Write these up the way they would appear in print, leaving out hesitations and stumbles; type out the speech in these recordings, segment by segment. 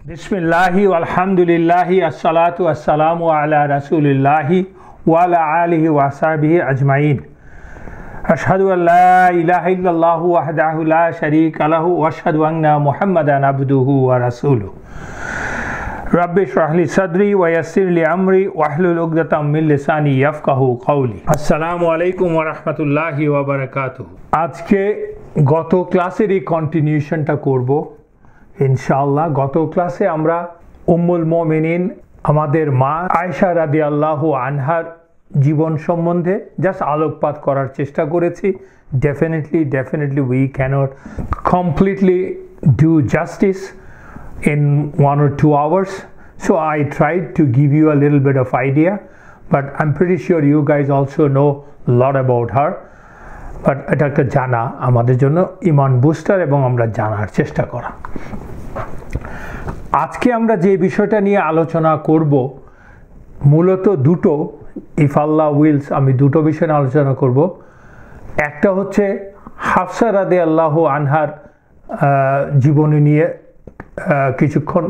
बिस्मिल्लाहि वल्हम्दुलिल्लाहि अस्सलातु वस्सलामु अला रसूलिल्लाहि व अला आलिहि व अस्हाबिहि अजमाइन। अशहदु अल्ला इलाहा इल्लल्लाहु वहदहु ला शरीका लहु व अशहदु अन्ना मुहम्मदन अब्दुहु व रसूलुहु। रब्बि इश्रह ली सदरी व यस्सिर ली अमरी वहलुल उक़दतम मिन लिसानी यफ़क़हू क़ौली। अस्सलामु अलैकुम व रहमतुल्लाहि व बरकातुहू। आज के गत क्लासेर कन्टिन्यूशनटा करब ইনশাআল্লাহ। গত ক্লাসে আমরা উম্মুল মুমিনিন আমাদের মা আয়েশা রাদিয়াল্লাহু আনহার জীবন সম্বন্ধে জাস্ট আলোকপাত করার চেষ্টা করেছি। Definitely we can't completely do justice in 1 or 2 hours, so I tried to give you a little bit of idea, but I'm pretty sure you guys also know a lot about her, but এটা একটা জানা আমাদের জন্য ঈমান booster এবং আমরা জানার চেষ্টা করা। আজকে আমরা যে বিষয়টা নিয়ে আলোচনা করব মূলত দুটো, ইফ আল্লাহ উইলস আমি দুটো বিষয় আলোচনা করব। একটা হচ্ছে হাফসা রাদিয়াল্লাহু আনহার জীবনী নিয়ে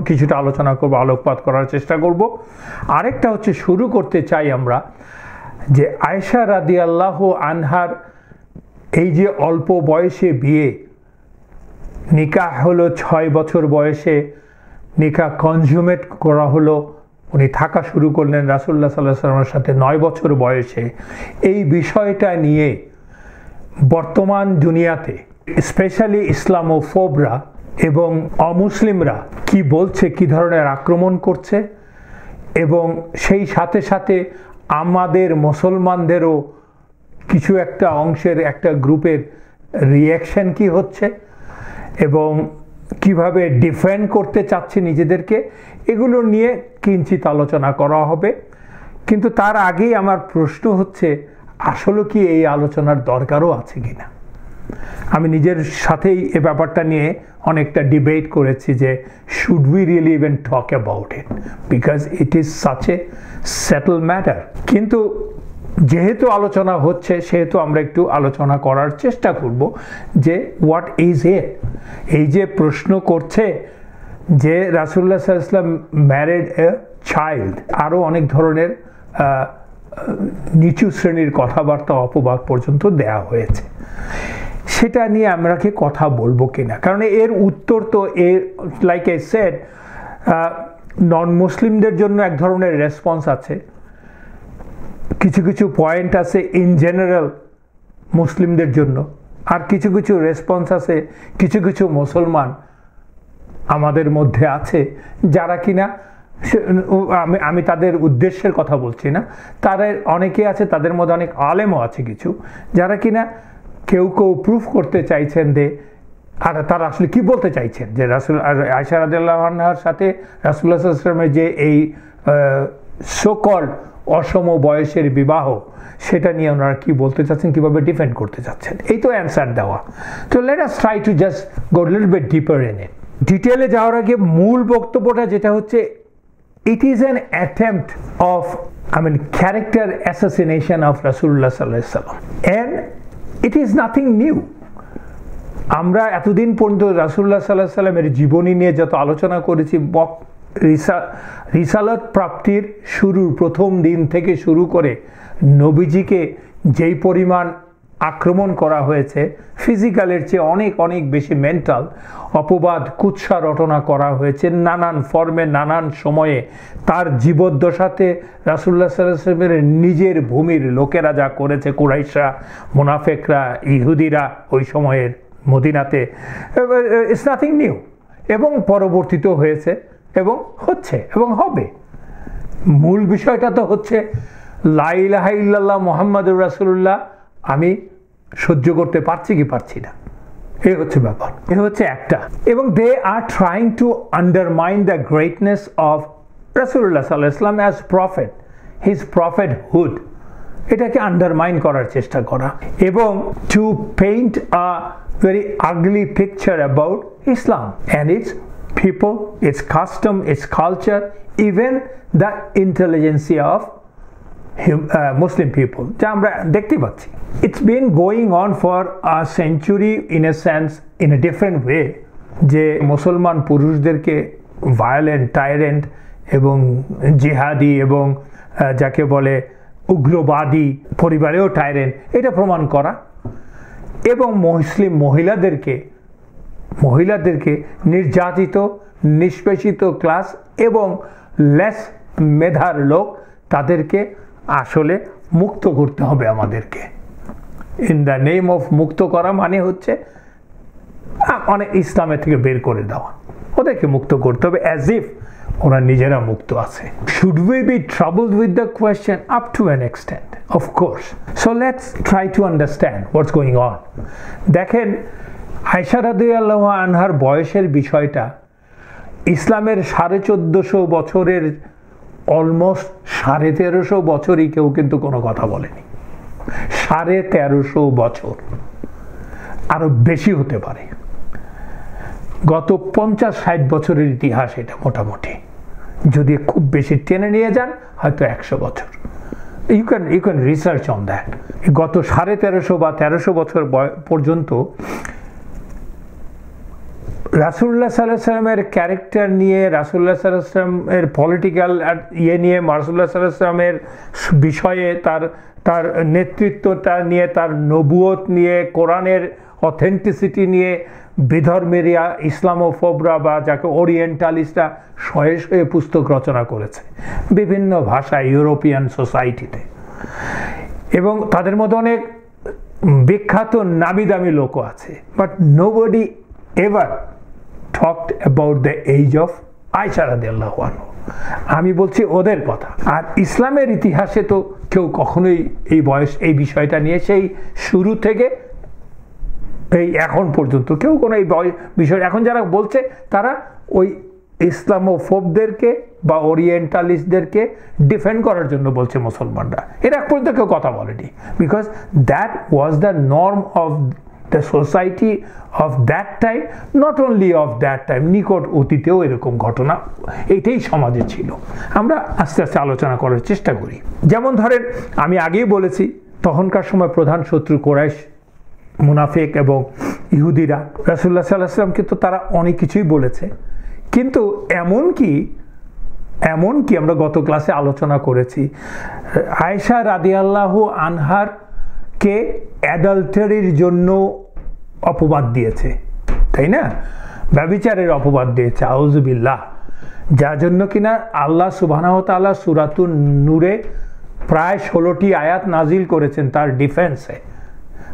কিছুটা আলোচনা করব, আলোকপাত করার চেষ্টা করব। আরেকটা হচ্ছে শুরু করতে চাই আমরা যে আয়েশা রাদিয়াল্লাহু আনহার এই যে অল্প বয়সে বিয়ে, নিকাহ হলো 6 বছর বয়সে, নিকাহ কনজুমেট করা হলো, উনি থাকা শুরু করলেন রাসূলুল্লাহ সাল্লাল্লাহু আলাইহি ওয়াসাল্লামের সাথে 9 বছর বয়সে। এই বিষয়টা নিয়ে বর্তমান দুনিয়াতে স্পেশালি ইসলামোফোবরা এবং অমুসলিমরা কি বলছে, কি ধরনের আক্রমণ করছে, এবং সেই সাথে সাথে আমাদের মুসলমানদেরও কিছু একটা অংশের একটা গ্রুপের রিঅ্যাকশন কি হচ্ছে এবং কিভাবে ডিফেন্ড করতে চাচ্ছে নিজেদেরকে, এগুলো নিয়ে কিঞ্চিত আলোচনা করা হবে। কিন্তু তার আগেই আমার প্রশ্ন হচ্ছে আসলে কি এই আলোচনার দরকারও আছে কিনা। আমি নিজের সাথেই এ ব্যাপারটা নিয়ে অনেকটা ডিবেট করেছি যে should we really even talk about it, because it is such a settle matter. কিন্তু যেহেতু আলোচনা হচ্ছে সেহেতু আমরা একটু আলোচনা করার চেষ্টা করব যে হোয়াট ইজ ইট। এই যে প্রশ্ন করছে যে রাসূলুল্লাহ সাল্লাল্লাহু আলাইহি ওয়াসাল্লাম ম্যারিড এ চাইল্ড, আরও অনেক ধরনের নিচু শ্রেণীর কথাবার্তা অপবাদ পর্যন্ত দেয়া হয়েছে, সেটা নিয়ে আমরা কি কথা বলবো কিনা। কারণ এর উত্তর তো লাইক আই সেড, নন মুসলিমদের জন্য এক ধরনের রেসপন্স আছে, কিছু কিছু পয়েন্ট আছে ইন জেনারেল মুসলিমদের জন্য, আর কিছু কিছু রেসপন্স আছে কিছু কিছু মুসলমান আমাদের মধ্যে আছে যারা কিনা, আমি তাদের উদ্দেশ্যের কথা বলছি না, তারা অনেকে আছে, তাদের মধ্যে অনেক আলেমও আছে কিছু, যারা কিনা কেউ প্রুফ করতে চাইছেন যে আর তারা আসলে কি বলতে চাইছেন যে আয়েশা রাদিয়াল্লাহু আনহার সাথে রাসূলুল্লাহ সাল্লাল্লাহু আলাইহি ওয়াসাল্লামের যে এই সো-কল্ড অসম বয়সের বিবাহ, সেটা নিয়ে ওনারা কি বলতে চাচ্ছেন, কিভাবে ডিফেন্ড করতে চাচ্ছেন, এই তো অ্যান্সার দেওয়া। তো let us try to just go little bit deeper in it. ডিটেলে যাওয়ার আগে মূল বক্তব্যটা যেটা হচ্ছে, it is an attempt of character assassination of Rasulullah sallallahu alaihi wasallam, and it is nothing new. আমরা এতদিন পর্যন্ত রাসূলুল্লাহ সাল্লাল্লাহু আলাইহি ওয়াসাল্লামের জীবনী নিয়ে যত আলোচনা করেছি, রিসালাত প্রাপ্তির শুরুর প্রথম দিন থেকে শুরু করে নবীজিকে যেই পরিমাণ আক্রমণ করা হয়েছে, ফিজিক্যালের চেয়ে অনেক অনেক বেশি মেন্টাল অপবাদ কুৎসা রটনা করা হয়েছে নানান ফর্মে নানান সময়ে। তার জীবদ্দশাতে রাসূলুল্লাহ সাল্লাল্লাহু আলাইহি ওয়াসাল্লামের নিজের ভূমির লোকেরা যা করেছে, কুরাইশরা, মুনাফিকরা, ইহুদিরা ওই সময়ের মদিনাতে, ইটস নাথিং নিউ, এবং পরবর্তীতেও হয়েছে এবং হচ্ছে এবং হবে। মূল বিষয়টা তো হচ্ছে লা ইলাহা ইল্লাল্লাহ মুহাম্মাদুর রাসূলুল্লাহ আমি সহ্য করতে পারছি কি পারছি না, এই হচ্ছে ব্যাপার, এ হচ্ছে একটা। এবং they are trying to undermine the greatness of রাসূলুল্লাহ সাল্লাল্লাহু আলাইহি ওয়াসাল্লাম অ্যাজ প্রফেট, হিজ প্রফেটহুড, এটাকে আন্ডারমাইন করার চেষ্টা করা, এবং two paint a very ugly picture about Islam and it's people, its custom, its culture, even the intelligentsia of Muslim people, যা আমরা দেখতে পাচ্ছি। It's been going on for a century in a sense, in a different way, যে মুসলমান পুরুষদেরকে violent, টাইরেন্ট এবং জিহাদি এবং যাকে বলে উগ্রবাদী, পরিবারেও টাইরেন্ট, এটা প্রমাণ করা, এবং মুসলিম মহিলাদেরকে নির্যাতিত, নিষ্পেষিত ক্লাস এবং লেস মেধার লোক, তাদেরকে আসলে মুক্ত করতে হবে আমাদেরকে। ইন দ্য নেম অফ মুক্ত করা মানে হচ্ছে মানে ইসলামের থেকে বের করে দেওয়া, ওদেরকে মুক্ত করতে হবে অ্যাজ ইফ ওরা নিজেরা মুক্ত আছে। Should we be troubled with the question? Up to an extent, of course. So let's try to understand what's going on. দেখেন, আয়েশা রাদিয়াল্লাহু আনহার বয়সের বিষয়টা ইসলামের 1450 বছরের অলমোস্ট 1350 বছরই কেউ কিন্তু কোনো কথা বলেনি। 1350 বছর, আরো বেশি হতে পারে। গত 50-60 বছরের ইতিহাস এটা মোটামুটি, যদি খুব বেশি টেনে নিয়ে যান হয়তো 100 বছর। You can research on that. গত 1350 বা 1300 বছর পর্যন্ত রাসূলুল্লাহ সাল্লাল্লাহু আলাইহি ওয়াসাল্লামের ক্যারেক্টার নিয়ে, রাসূলুল্লাহ সাল্লাল্লাহু আলাইহি ওয়াসাল্লামের পলিটিক্যাল নিয়ে, রাসূলুল্লাহ সাল্লাল্লাহু আলাইহি ওয়াসাল্লামের বিষয়ে, তার নেতৃত্বটা নিয়ে, তার নবুয়ত নিয়ে, কোরআনের অথেন্টিসিটি নিয়ে বিধর্মেরিয়া, ইসলামোফোবরা বা যাকে ওরিয়েন্টালিস্টরা শয়ে শয়ে পুস্তক রচনা করেছে বিভিন্ন ভাষায়, ইউরোপিয়ান সোসাইটিতে, এবং তাদের মধ্যে অনেক বিখ্যাত নামি দামি লোকও আছে। But nobody ever talked about the age of Aisha রাদিয়াল্লাহু আনহা। আমি বলছি ওদের কথা। আর ইসলামের ইতিহাসে তো কেউ কখনোই এই বিষয়টা নিয়ে সেই শুরু থেকে এই এখন পর্যন্ত কেউ কোনো এই বিষয়, এখন যারা বলছে তারা ওই ইসলামোফোবদেরকে বা ওরিয়েন্টালিস্টদেরকে ডিফেন্ড করার জন্য বলছে মুসলমানরা। এর এক পর্যন্ত কেউ কথা বলেনি, because that was the norm of the society of that time, not only of that time, নিকট অতীতেও এরকম ঘটনা এইটাই সমাজে ছিল। আমরা আস্তে আস্তে আলোচনা করার চেষ্টা করি। যেমন ধরেন, আমি আগেই বলেছি তখনকার সময় প্রধান শত্রু কুরাইশ, মুনাফিক এবং ইহুদিরা। রাসূলুল্লাহ সাল্লাল্লাহু আলাইহি ওয়াসাল্লামকে তো তারা অনেক কিছুই বলেছে, কিন্তু এমনকি আমরা গত ক্লাসে আলোচনা করেছি, আয়েশা রাদিয়াল্লাহু আনহার কে অ্যাডাল্টারির জন্য অপবাদ দিয়েছে, তাই না? ব্যভিচারের অপবাদ দিয়েছে, আউযুবিল্লাহ, যার জন্য কিনা আল্লাহ সুবহানাহু ওয়া তাআলা সূরাতুন নূরে প্রায় 16টি আয়াত নাজিল করেছেন তার ডিফেন্সে।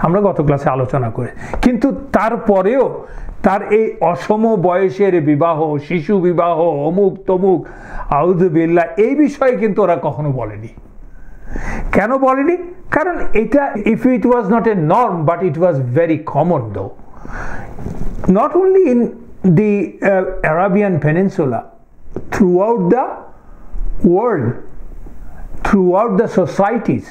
আমরা গত ক্লাসে আলোচনা করি। কিন্তু তারপরেও তার এই অসম বয়সের বিবাহ, শিশু বিবাহ, অমুক তমুক, আউযুবিল্লাহ, এই বিষয়ে কিন্তু ওরা কখনো বলেনি। কেন বলেনি? কারণ এটা, if it was not a norm, but it was very common though, not only in the Arabian peninsula, throughout the world, throughout the societies.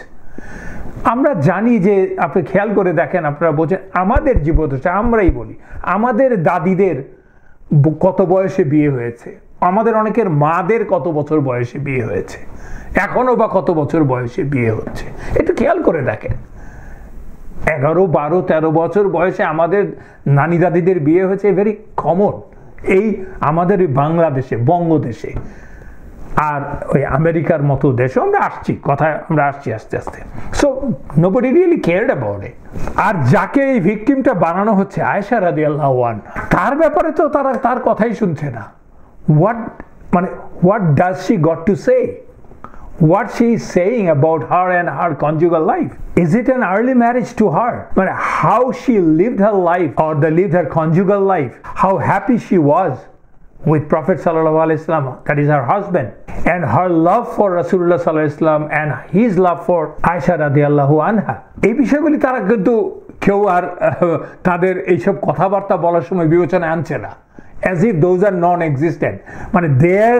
আমরা জানি যে, আপনি খেয়াল করে দেখেন, আপনারা বোঝেন, আমাদের জীবদশা, আমরাই বলি, আমাদের দাদিদের কত বয়সে বিয়ে হয়েছে, আমাদের অনেকের মাদের কত বছর বয়সে বিয়ে হয়েছে, এখনো বা কত বছর বয়সে বিয়ে হচ্ছে, একটু খেয়াল করে দেখেন। 11, 12, 13 বছর বয়সে আমাদের নানি দাদিদের বিয়ে হয়েছে, ভেরি কমন এই আমাদের বাংলাদেশে, বঙ্গদেশে, আর ওই আমেরিকার মতো দেশে আমরা আসছি আস্তে আস্তে। So nobody really cared about it. আর যাকে এই ভিকটিমটা বানানো হচ্ছে, আয়েশা রাদিয়াল্লাহু আনহা, তার ব্যাপারে তো তারা তার কথাই শুনছে না। What does she got to say? What she is saying about her and her conjugal life? Is it an early marriage to her? How she lived her life, or lived her conjugal life, how happy she was with Prophet sallallahu alaihi wasallam, that is her husband, and her love for Rasulullah sallallahu alaihi wasallam and his love for Aisha radiyallahu anha. এই বিষয়গুলি তারা কিন্তু কেউ আর তাদের এইসব কথাবার্তা বলার সময় বিবেচনায় আনছে না, as if those are non-existent. their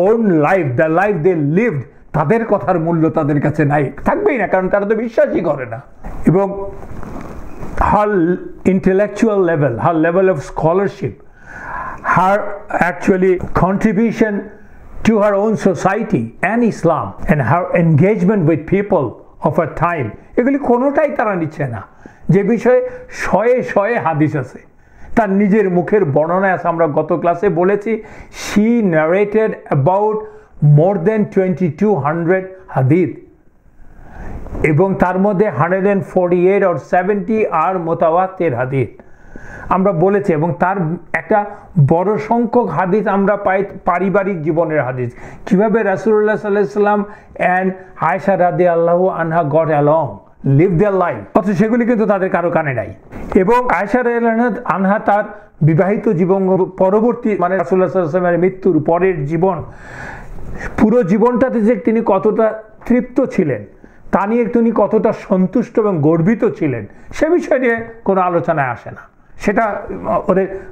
own life, the life they lived, তাদের কথার মূল্য তাদের কাছে নাই, থাকবেই না, কারণ তারা তো বিশ্বাসই করে না। এবং her intellectual level, her level of scholarship, her actually contribution to her own society and Islam, and her engagement with people of her time, এগুলি কোনোটাই তারা নিচ্ছে না। যে বিষয়ে শয়ে শয়ে হাদিস আছে, তার নিজের মুখের বর্ণনায় আছে, আমরা গত ক্লাসে বলেছি, she narrated about more than 2200 হাদিস, এবং তার মধ্যে 148 or 70 আর মুতাওয়াতির হাদিস আমরা বলেছি, এবং তার একটা বড় সংখ্যক হাদিস আমরা পাই পারিবারিক জীবনের হাদিস, কিভাবে রাসূলুল্লাহ সাল্লাল্লাহু আলাইহি ওয়াসাল্লাম এন্ড আয়েশা রাদিয়াল্লাহু আনহা got along, live their life, অথচ সেগুলি কিন্তু তাদের কারো কানে নাই। এবং আয়েশা রাদিয়াল্লাহু আনহা তার বিবাহিত জীবন পরবর্তী মানে রাসূলুল্লাহ সাল্লাল্লাহু আলাইহি ওয়াসাল্লামের মৃত্যুর পরের জীবন, পুরো জীবনটাতে যে তিনি কতটা তৃপ্ত ছিলেন, তা নিয়ে তিনি কতটা সন্তুষ্ট এবং গর্বিত ছিলেন, সে বিষয় নিয়ে কোনো আলোচনায় আসে না। সেটা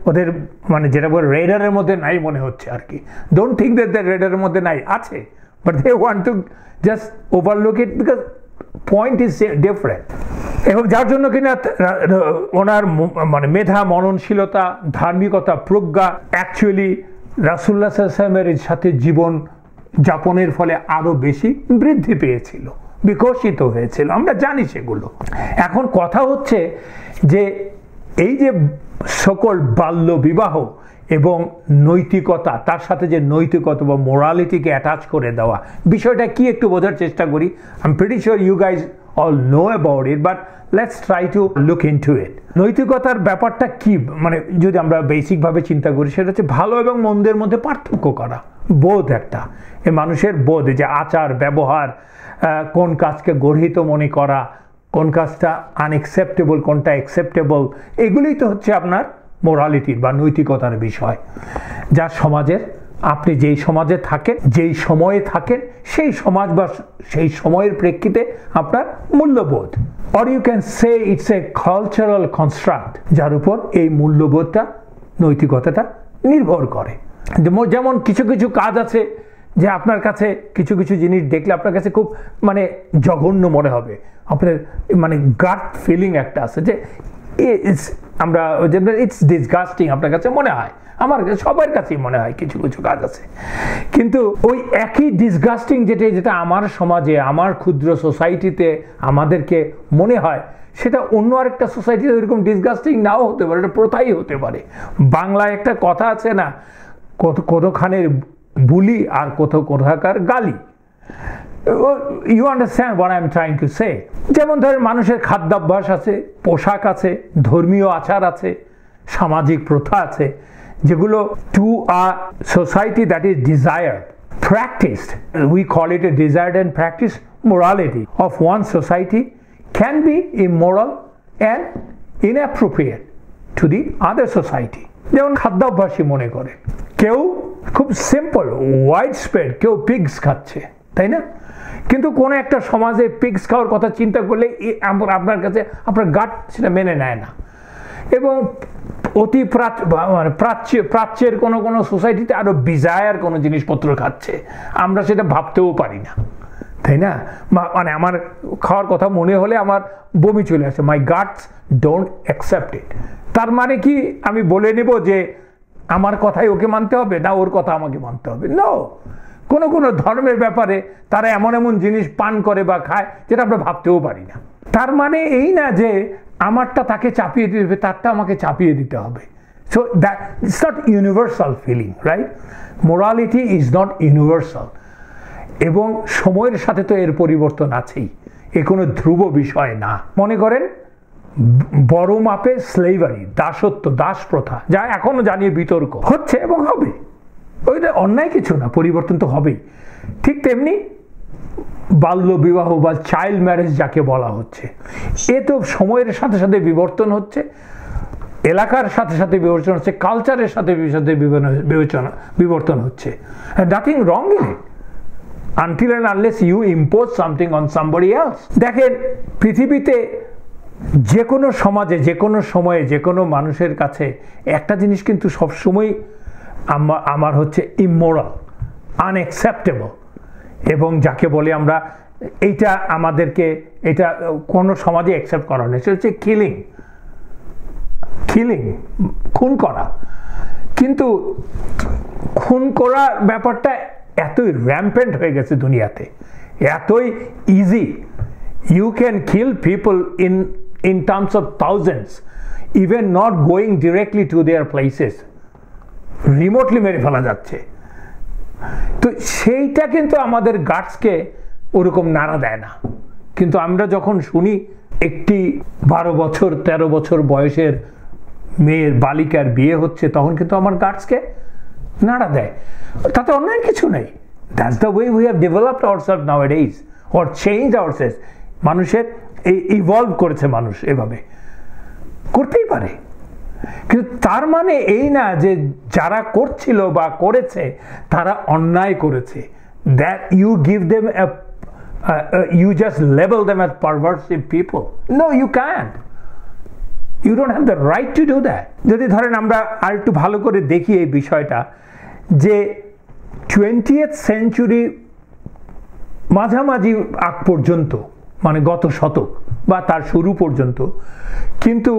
ওদের মানে যেটা বলে রেডারের মধ্যে নাই মনে হচ্ছে আর কি। ডোন্ট থিঙ্ক দ্যাট দ্য রেডারের মধ্যে নাই, আছে, but they want to just overlook it because point is different. এবং যার জন্য কিনা ওনার মানে মেধা, মননশীলতা, ধার্মিকতা, প্রজ্ঞা অ্যাকচুয়ালি রাসূলুল্লাহ সাল্লাল্লাহু আলাইহি ওয়াসাল্লামের সাথে জীবন যাপনের ফলে আরো বেশি বৃদ্ধি পেয়েছিল, বিকশিত হয়েছিল, আমরা জানি সেগুলো। এখন কথা হচ্ছে যে এই যে সকল বাল্য বিবাহ এবং নৈতিকতা, তার সাথে যে নৈতিকতা বা মোরালিটিকে অ্যাটাচ করে দেওয়া, বিষয়টা কি একটু বোঝার চেষ্টা করি। I am pretty sure you guys all know about it, but let's try to look into it. নৈতিকতার ব্যাপারটা কি, মানে যদি আমরা বেসিকভাবে চিন্তা করি, সেটা হচ্ছে ভালো এবং মন্দের মধ্যে পার্থক্য করা, বোধ একটা, এ মানুষের বোধ, যে আচার ব্যবহার, কোন কাজকে গর্হিত মনে করা, কোন কাজটা আনএক্সেপ্টেবল, কোনটা অ্যাকসেপ্টেবল, এগুলোই তো হচ্ছে আপনার মোরালিটির বা নৈতিকতার বিষয়। যা সমাজের, আপনি যেই সমাজে থাকেন, যেই সময়ে থাকেন, সেই সমাজ বা সেই সময়ের প্রেক্ষিতে আপনার মূল্যবোধ, or you can say it's a cultural construct, যার উপর এই মূল্যবোধটা, নৈতিকতাটা নির্ভর করে। যেমন কিছু কিছু কাজ আছে যে আপনার কাছে কিছু কিছু জিনিস দেখলে আপনার কাছে খুব মানে জঘন্য মনে হবে, আপনার মানে গাট ফিলিং একটা আছে যে আমরা ইটস ডিসগাস্টিং, আপনার কাছে মনে হয়, আমার সবার কাছেই মনে হয় কিছু কিছু কাজ আছে। কিন্তু ওই একই ডিসগাস্টিং যেটা আমার সমাজে, আমার ক্ষুদ্র সোসাইটিতে আমাদেরকে মনে হয়, সেটা অন্য আরেকটা সোসাইটিতে এরকম ডিসগাস্টিং নাও হতে পারে, এটা প্রথাই হতে পারে। বাংলায় একটা কথা আছে না, কোনোখানের বুলি আর কোথাকার গালি। You understand what I am trying to say. যেমন ধরেন মানুষের খাদ্যাভ্যাস আছে, পোশাক আছে, ধর্মীয় আচার আছে, সামাজিক প্রথা আছে, যেগুলো to a society that is desired, practiced, we call it a desired and practiced morality of one society can be immoral and inappropriate to the other society. যেমন খাদ্যাভ্যাসই মনে করে, কেউ খুব সিম্পল ওয়াইড স্প্রেড, কেউ পিগস খাচ্ছে, তাই না? কিন্তু কোনো একটা সমাজে পিগস খাওয়ার কথা চিন্তা করলে আপনার কাছে আপনার গাট সেটা মেনে নেয় না। এবং অতি প্রাচ্যের কোনো সোসাইটিতে আরো বিজায়ার কোনো জিনিসপত্র খাচ্ছে, আমরা সেটা ভাবতেও পারি না, তাই না? মানে আমার খাওয়ার কথা মনে হলে আমার বমি চলে আসে, মাই গাটস ডোন্ট অ্যাকসেপ্ট ইট। তার মানে কি আমি বলে নেব যে আমার কথাই ওকে মানতে হবে, না ওর কথা আমাকে মানতে হবে? নো, কোনো ধর্মের ব্যাপারে তারা এমন এমন জিনিস পান করে বা খায় যেটা আমরা ভাবতেও পারি না। তার মানে এই না যে আমারটা তাকে চাপিয়ে দিতে হবে, তারটা আমাকে চাপিয়ে দিতে হবে। So that it's not universal feeling, right? Morality is not universal, এবং সময়ের সাথে তো এর পরিবর্তন আছেই, এ কোনো ধ্রুব বিষয় না। মনে করেন বড় মাপে স্লেভারি, দাসত্ব, দাস প্রথা, যা এখনো জানিয়ে বিতর্ক হচ্ছে এবং হবে, ওইটা অন্যায় কিছু না, পরিবর্তন তো হবেই। ঠিক তেমনি বাল্য বিবাহ বা চাইল্ড ম্যারেজ যাকে বলা হচ্ছে, এ তো সময়ের সাথে সাথে বিবর্তন হচ্ছে, এলাকার সাথে সাথে বিবর্তন হচ্ছে, কালচারের সাথে বিবর্তন হচ্ছে। Nothing wrong in it until and unless you impose something on somebody else. দেখেন পৃথিবীতে যে কোনো সমাজে, যে কোনো সময়ে, যে কোনো মানুষের কাছে একটা জিনিস কিন্তু সবসময় আমার হচ্ছে ইমোরাল, আনএক্সেপ্টেবল, এবং যাকে বলে আমরা এইটা আমাদেরকে এটা কোনো সমাজে অ্যাকসেপ্ট করা নেই, সেটা হচ্ছে কিলিং, খুন করা। কিন্তু খুন করার ব্যাপারটা এতই র্যাম্পেন্ট হয়ে গেছে দুনিয়াতে, এতই easy, you can kill people in terms of thousands, even not going directly to their places, remotely মেরে ফেলা যাচ্ছে। তো সেইটা কিন্তু আমাদের গাটসকে ওরকম নাড়া দেয় না। কিন্তু আমরা যখন শুনি একটি 12 বছর 13 বছর বয়সের মেয়ের বালিকার বিয়ে হচ্ছে, তখন কিন্তু আমার গাটসকে নাড়া দেয়। তাতে অন্যায় কিছু নেই। That's the way we have developed ourself নাওয়াডেজ or change ourself. মানুষের ইভলভ করেছে, মানুষ এভাবে করতেই পারে। কিন্তু তার মানে এই না যে যারা করছিল বা করেছে তারা অন্যায় করেছে। That you give them you just label them as perversive people. No, you can't. You don't have the right to do that. যদি ধরেন আমরা আর একটু ভালো করে দেখি এই বিষয়টা, যে 20th century মাঝামাঝি আগ পর্যন্ত, মানে গত শতক বা তার শুরু পর্যন্ত, কিন্তু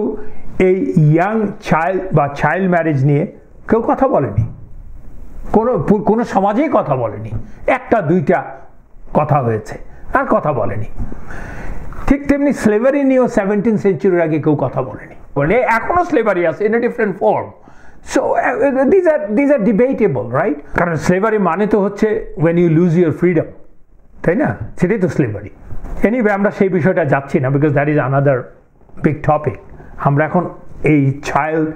এই ইয়াং চাইল্ড বা চাইল্ড ম্যারেজ নিয়ে কেউ কথা বলেনি। কোনো সমাজেই কথা বলেনি। একটা দুইটা কথা হয়েছে, আর কথা বলেনি। ঠিক তেমনি স্লেভারি নিয়েও 17th সেঞ্চুরির আগে কেউ কথা বলেনি। এখনো স্লেভারি আছে, in a different form. So these are debatable, right? কারণ স্লেভারি মানে তো হচ্ছে when you lose your freedom, তাই না? সেটাই তো স্লেভারি। এনিওয়ে, আমরা সেই বিষয়টা যাচ্ছি না, because that is another big topic. আমরা এখন এই চাইল্ড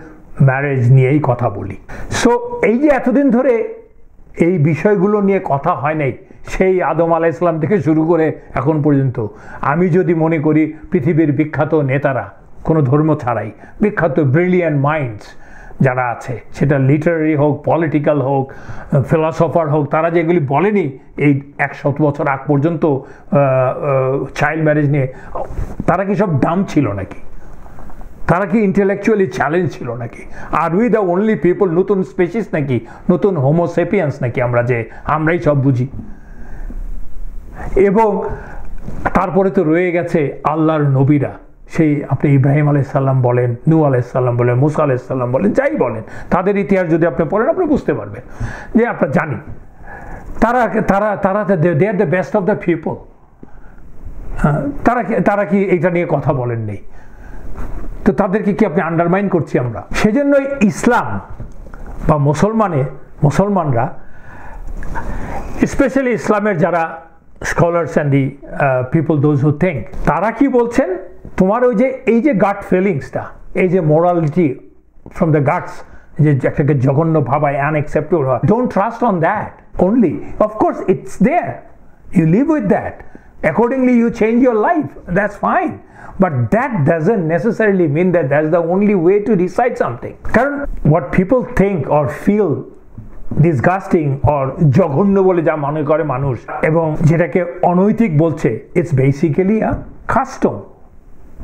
ম্যারেজ নিয়েই কথা বলি। সো এই যে এতদিন ধরে এই বিষয়গুলো নিয়ে কথা হয় নাই, সেই আদম আলাইহিস সালাম থেকে শুরু করে এখন পর্যন্ত, আমি যদি মনে করি পৃথিবীর বিখ্যাত নেতারা, কোনো ধর্ম ছাড়াই বিখ্যাত ব্রিলিয়ান্ট মাইন্ডস যারা আছে, সেটা লিটারারি হোক, পলিটিক্যাল হোক, ফিলসফার হোক, তারা যেগুলি বলেনি এই 100 বছর আগ পর্যন্ত চাইল্ড ম্যারেজ নিয়ে, তারা কি সব দাম ছিল নাকি? তারা কি ইন্টেলেকচুয়ালি চ্যালেঞ্জ ছিল নাকি? আর উই দ্য অনলি পিপল, নতুন স্পেসিস নাকি, নতুন হোমোসেপিয়ান্স নাকি আমরা, যে আমরাই সব বুঝি? এবং তারপরে তো রয়ে গেছে আল্লাহর নবীরা, সেই আপনি ইব্রাহিম আলাইহিস সালাম বলেন, নূহ আলাইহিস সালাম বলেন, মুসা আলাইহিস সালাম বলেন, যাই বলেন, তাদের ইতিহাস যদি আপনি পড়েন আপনি বুঝতে পারবেন যে আমরা জানি তারা তারা তারা they are the best of the people. তারা কি এটা নিয়ে কথা বলেন নেই? তো তাদেরকে কি আপনি আন্ডারমাইন করছি আমরা? সেজন্য ইসলাম বা মুসলমানরা, স্পেশালি ইসলামের যারা scholars and the people those who think, তারা কি বলছেন, তোমার ওই যে এই যে গাট ফিলিংসটা, এই যে মোরালিটি ফ্রম দ্য গাটস, যে একটাকে জঘন্য ভাবায়, আনএক্সেপ্টেবল হয়, don't trust on that only. Of course it's there, you live with that, accordingly you change your life, that's fine, but that doesn't necessarily mean that that's the only way to decide something. কারণ what people think or feel disgusting or জঘন্য বলে যা মনে করে মানুষ, এবং যেটাকে অনৈতিক বলছে, ইটস বেসিক্যালি আ কাস্টম,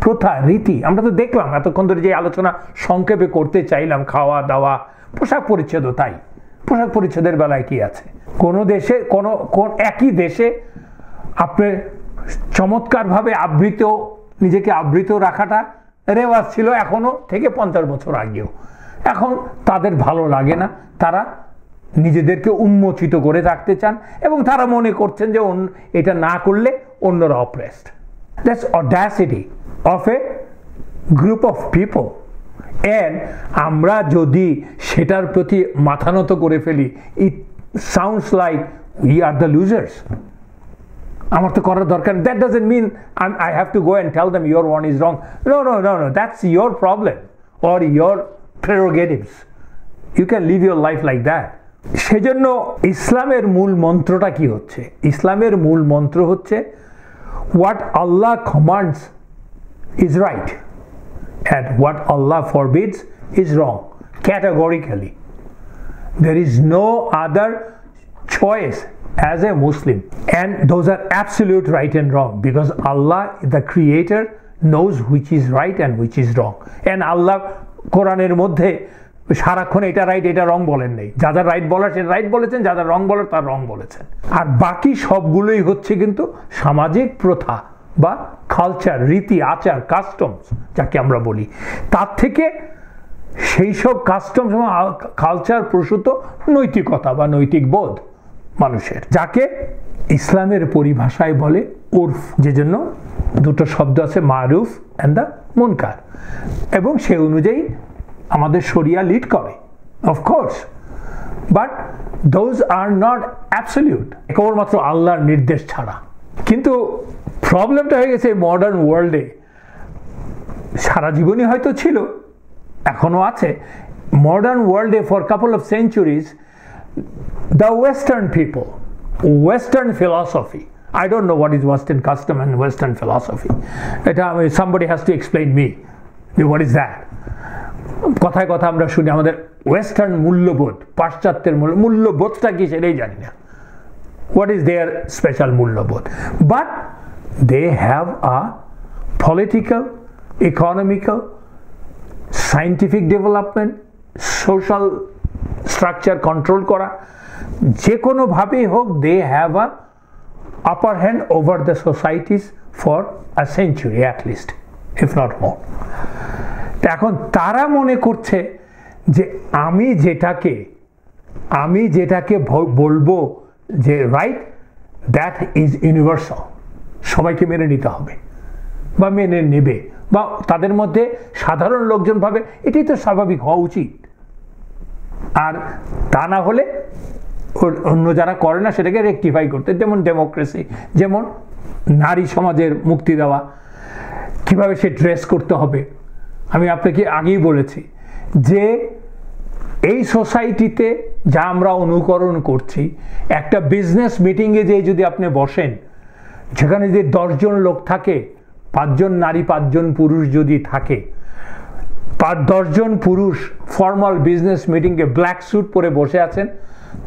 প্রথা, রীতি। আমরা তো দেখলাম এতক্ষণ ধরে যে আলোচনা সংক্ষেপে করতে চাইলাম, খাওয়া দাওয়া, পোশাক পরিচ্ছদও তাই। পোশাক পরিচ্ছদের বেলায় কি আছে? কোনো দেশে, কোন একই দেশে আপনি চমৎকারভাবে নিজেকে আবৃত রাখাটা রেওয়াজ ছিল এখনো থেকে 50 বছর আগেও। এখন তাদের ভালো লাগে না, তারা নিজেদেরকে উন্মোচিত করে রাখতে চান, এবং তারা মনে করছেন যে এটা না করলে অন্যরা oppressed. That's audacity of a group of people. And আমরা যদি সেটার প্রতি মাথা নত করে ফেলি, it sounds like we are the losers. আমার তো করার দরকার, that doesn't mean I have to go and tell them your one is wrong. No no no no, that's your problem or your prerogatives. You can live your life like that. সেজন্য ইসলামের মূল মন্ত্রটা কি হচ্ছে? ইসলামের মূল মন্ত্র হচ্ছে, what Allah commands is right and what Allah forbids is wrong, categorically. There is no other choice as a Muslim, and those are absolute right and wrong, because Allah, the creator, knows which is right and which is wrong. And Allah কোরআনের মধ্যে সারাক্ষণ এটা right এটা রং বলেন নেই। যারা right বলার সে right বলেছেন, যারা রং বলার তার রং বলেছেন। আর বাকি সবগুলোই হচ্ছে কিন্তু সামাজিক প্রথা বা কালচার, রীতি, আচার, কাস্টমস যাকে আমরা বলি। তার থেকে সেই সব কাস্টমস এবং কালচার প্রসূত নৈতিকতা বা নৈতিক বোধ মানুষের, যাকে ইসলামের পরিভাষায় বলে উর্ফ। যে জন্য দুটো শব্দ আছে, মারুফ অ্যান্ড দ্য মুনকার, এবং সে অনুযায়ী আমাদের শরিয়া লিড করে, of course, but those are not absolute, কেবলমাত্র আল্লাহর নির্দেশ ছাড়া। কিন্তু প্রবলেমটা হয়ে গেছে মডার্ন ওয়ার্ল্ডে, সারা জীবনই হয়তো ছিল, এখনো আছে, মডার্ন ওয়ার্ল্ডে for couple of centuries the western people, western philosophy, I don't know what is Western custom and Western philosophy. Somebody has to explain me what is that. কথায় কথা আমরা শুনি আমাদের ওয়েস্টার্ন মূল্যবোধ, পাশ্চাত্যের মূল্যবোধটা কি সেটাই জানি না। What is their special মূল্যবোধ? But they have a political, economical, scientific development, social structure control করা, যে কোনো ভাবেই হোক, they have a upper hand over the societies for a century at least, if not more. এখন তারা মনে করছে যে আমি যেটাকে বলবো যে রাইট, দ্যাট ইজ ইউনিভার্সাল, সবাইকে মেনে নিতে হবে বা মেনে নেবে, বা তাদের মধ্যে সাধারণ লোকজন ভাবে এটাই তো স্বাভাবিক হওয়া উচিত, আর তা না হলে অন্য যারা করে না সেটাকে রেকটিফাই করতে, যেমন ডেমোক্রেসি, যেমন নারী সমাজের মুক্তি দেওয়া, কিভাবে সে ড্রেস করতে হবে। আমি আপনাকে আগেই বলেছি যে এই সোসাইটিতে যা আমরা অনুকরণ করছি, একটা বিজনেস মিটিংয়ে যে যদি আপনি বসেন, যেখানে যে 10 জন লোক থাকে, 5 জন নারী 5 জন পুরুষ যদি থাকে, 10 জন পুরুষ ফর্মাল বিজনেস মিটিংয়ে ব্ল্যাক স্যুট পরে বসে আছেন,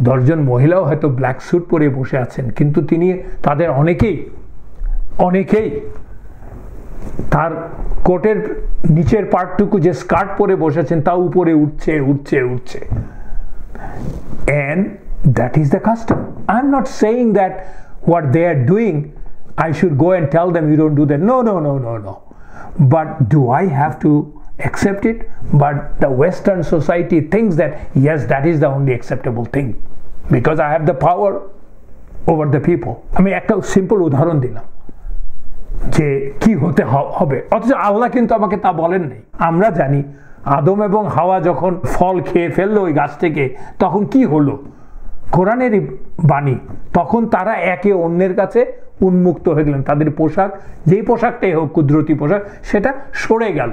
10 জন মহিলাও হয়তো ব্ল্যাক স্যুট পরে বসে আছেন, কিন্তু তাদের অনেকেই তার কোটের নিচের পার্টটুকু যে স্কার্ট পরে বসেছেন তা উপরে উঠছে, and that is the custom. I'm not saying that what they are doing I should go and tell them you don't do that. No, but do I have to accept it? But the Western society thinks that yes, that is the only acceptable thing because I have the power over the people. আমি একটা simple উদাহরণ দিলাম যে কি হতে হবে, অথচ আল্লাহ কিন্তু আমাকে তা বলেন নাই। আমরা জানি আদম এবং হাওয়া যখন ফল খেয়ে ফেললো ওই গাছ থেকে, তখন কি হলো? কোরআনেরই বাণী, তখন তারা একে অন্যের কাছে উন্মুক্ত হয়ে গেলেন, তাদের পোশাক, যেই পোশাকটাই হোক, কুদরতি পোশাক, সেটা সরে গেল।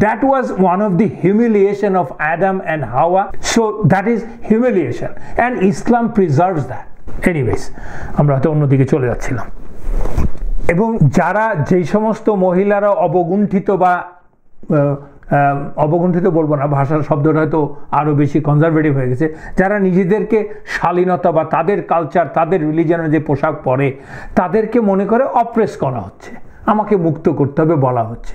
That was one of the humiliation of Adam and Hawa, so that is humiliation and Islam preserves that. Anyways, আমরা হয়তো অন্যদিকে চলে যাচ্ছিলাম। এবং যারা যেই সমস্ত মহিলারা অবগুণ্ঠিত বা অবগুণ্ঠিত বলবো না, ভাষার শব্দটা হয়তো আরও বেশি কনজারভেটিভ হয়ে গেছে, যারা নিজেদেরকে শালীনতা বা তাদের কালচার, তাদের রিলিজনের যে পোশাক পরে, তাদেরকে মনে করে অপ্রেস করা হচ্ছে, আমাকে মুক্ত করতে হবে বলা হচ্ছে।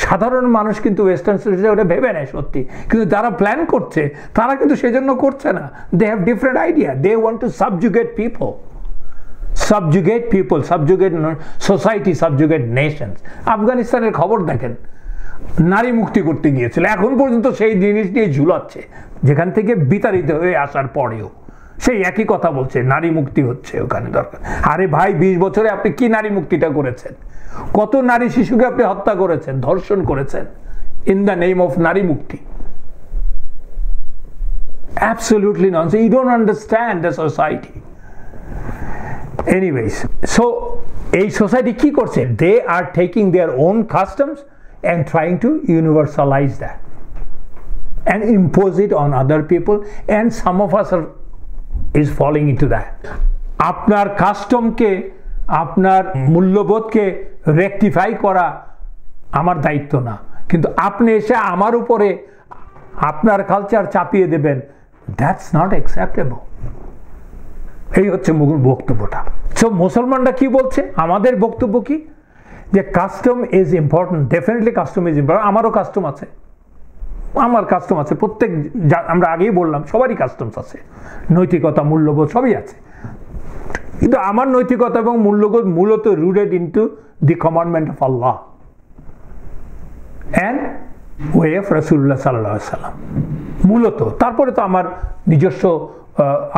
সাধারণ মানুষ কিন্তু ওয়েস্টার্ন সোসাইটি ওটা ভেবে নেয় সত্যি, কিন্তু যারা প্ল্যান করছে তারা কিন্তু সেজন্য করছে না। They have different idea, they want to subjugate people, subjugate society, subjugate nations. আফগানিস্তানের খবর দেখেন, নারী মুক্তি করতে গিয়েছিল, এখন পর্যন্ত সেই জিনিস নিয়ে ঝুলাচ্ছে, যেখান থেকে বিতাড়িত হয়ে আসার পরেও সেই একই কথা বলছে, নারী মুক্তি হচ্ছে ওখানে দরকার। আরে ভাই, 20 বছরে আপনি কি নারী মুক্তিটা করেছেন? কত নারী শিশুকে আপনি হত্যা করেছেন, ধর্ষণ করেছেন ইন দ্য নেম অফ নারী মুক্তি? Absolutely nonsense. You don't understand the society. Anyways, so এই সোসাইটি কি করছে? They are taking their own customs and trying to universalize that and impose it on other people, and some of us is falling into that. আপনার কাস্টমকে, আপনার মূল্যবোধকে rectify করা আমার দায়িত্ব না, কিন্তু আপনি এসে আমার উপরে আপনার কালচার চাপিয়ে দেবেন, that's not acceptable. এই হচ্ছে বক্তব্যটা। সো মুসলমানরা কি বলছে? আমাদের বক্তব্য কি? যে custom is important, definitely custom is important. আমারও কাস্টম আছে, আমার কাস্টম আছে, প্রত্যেক, আমরা আগেই বললাম সবারই কাস্টমস আছে, নৈতিকতা, মূল্যবোধ সবই আছে, কিন্তু আমার নৈতিকতা এবং মূল্যবোধ মূলত rooted into the commandment of Allah and way of রাসূলুল্লাহ সাল্লাল্লাহু আলাইহি ওয়াসাল্লাম মূলত। তারপরে তো আমার নিজস্ব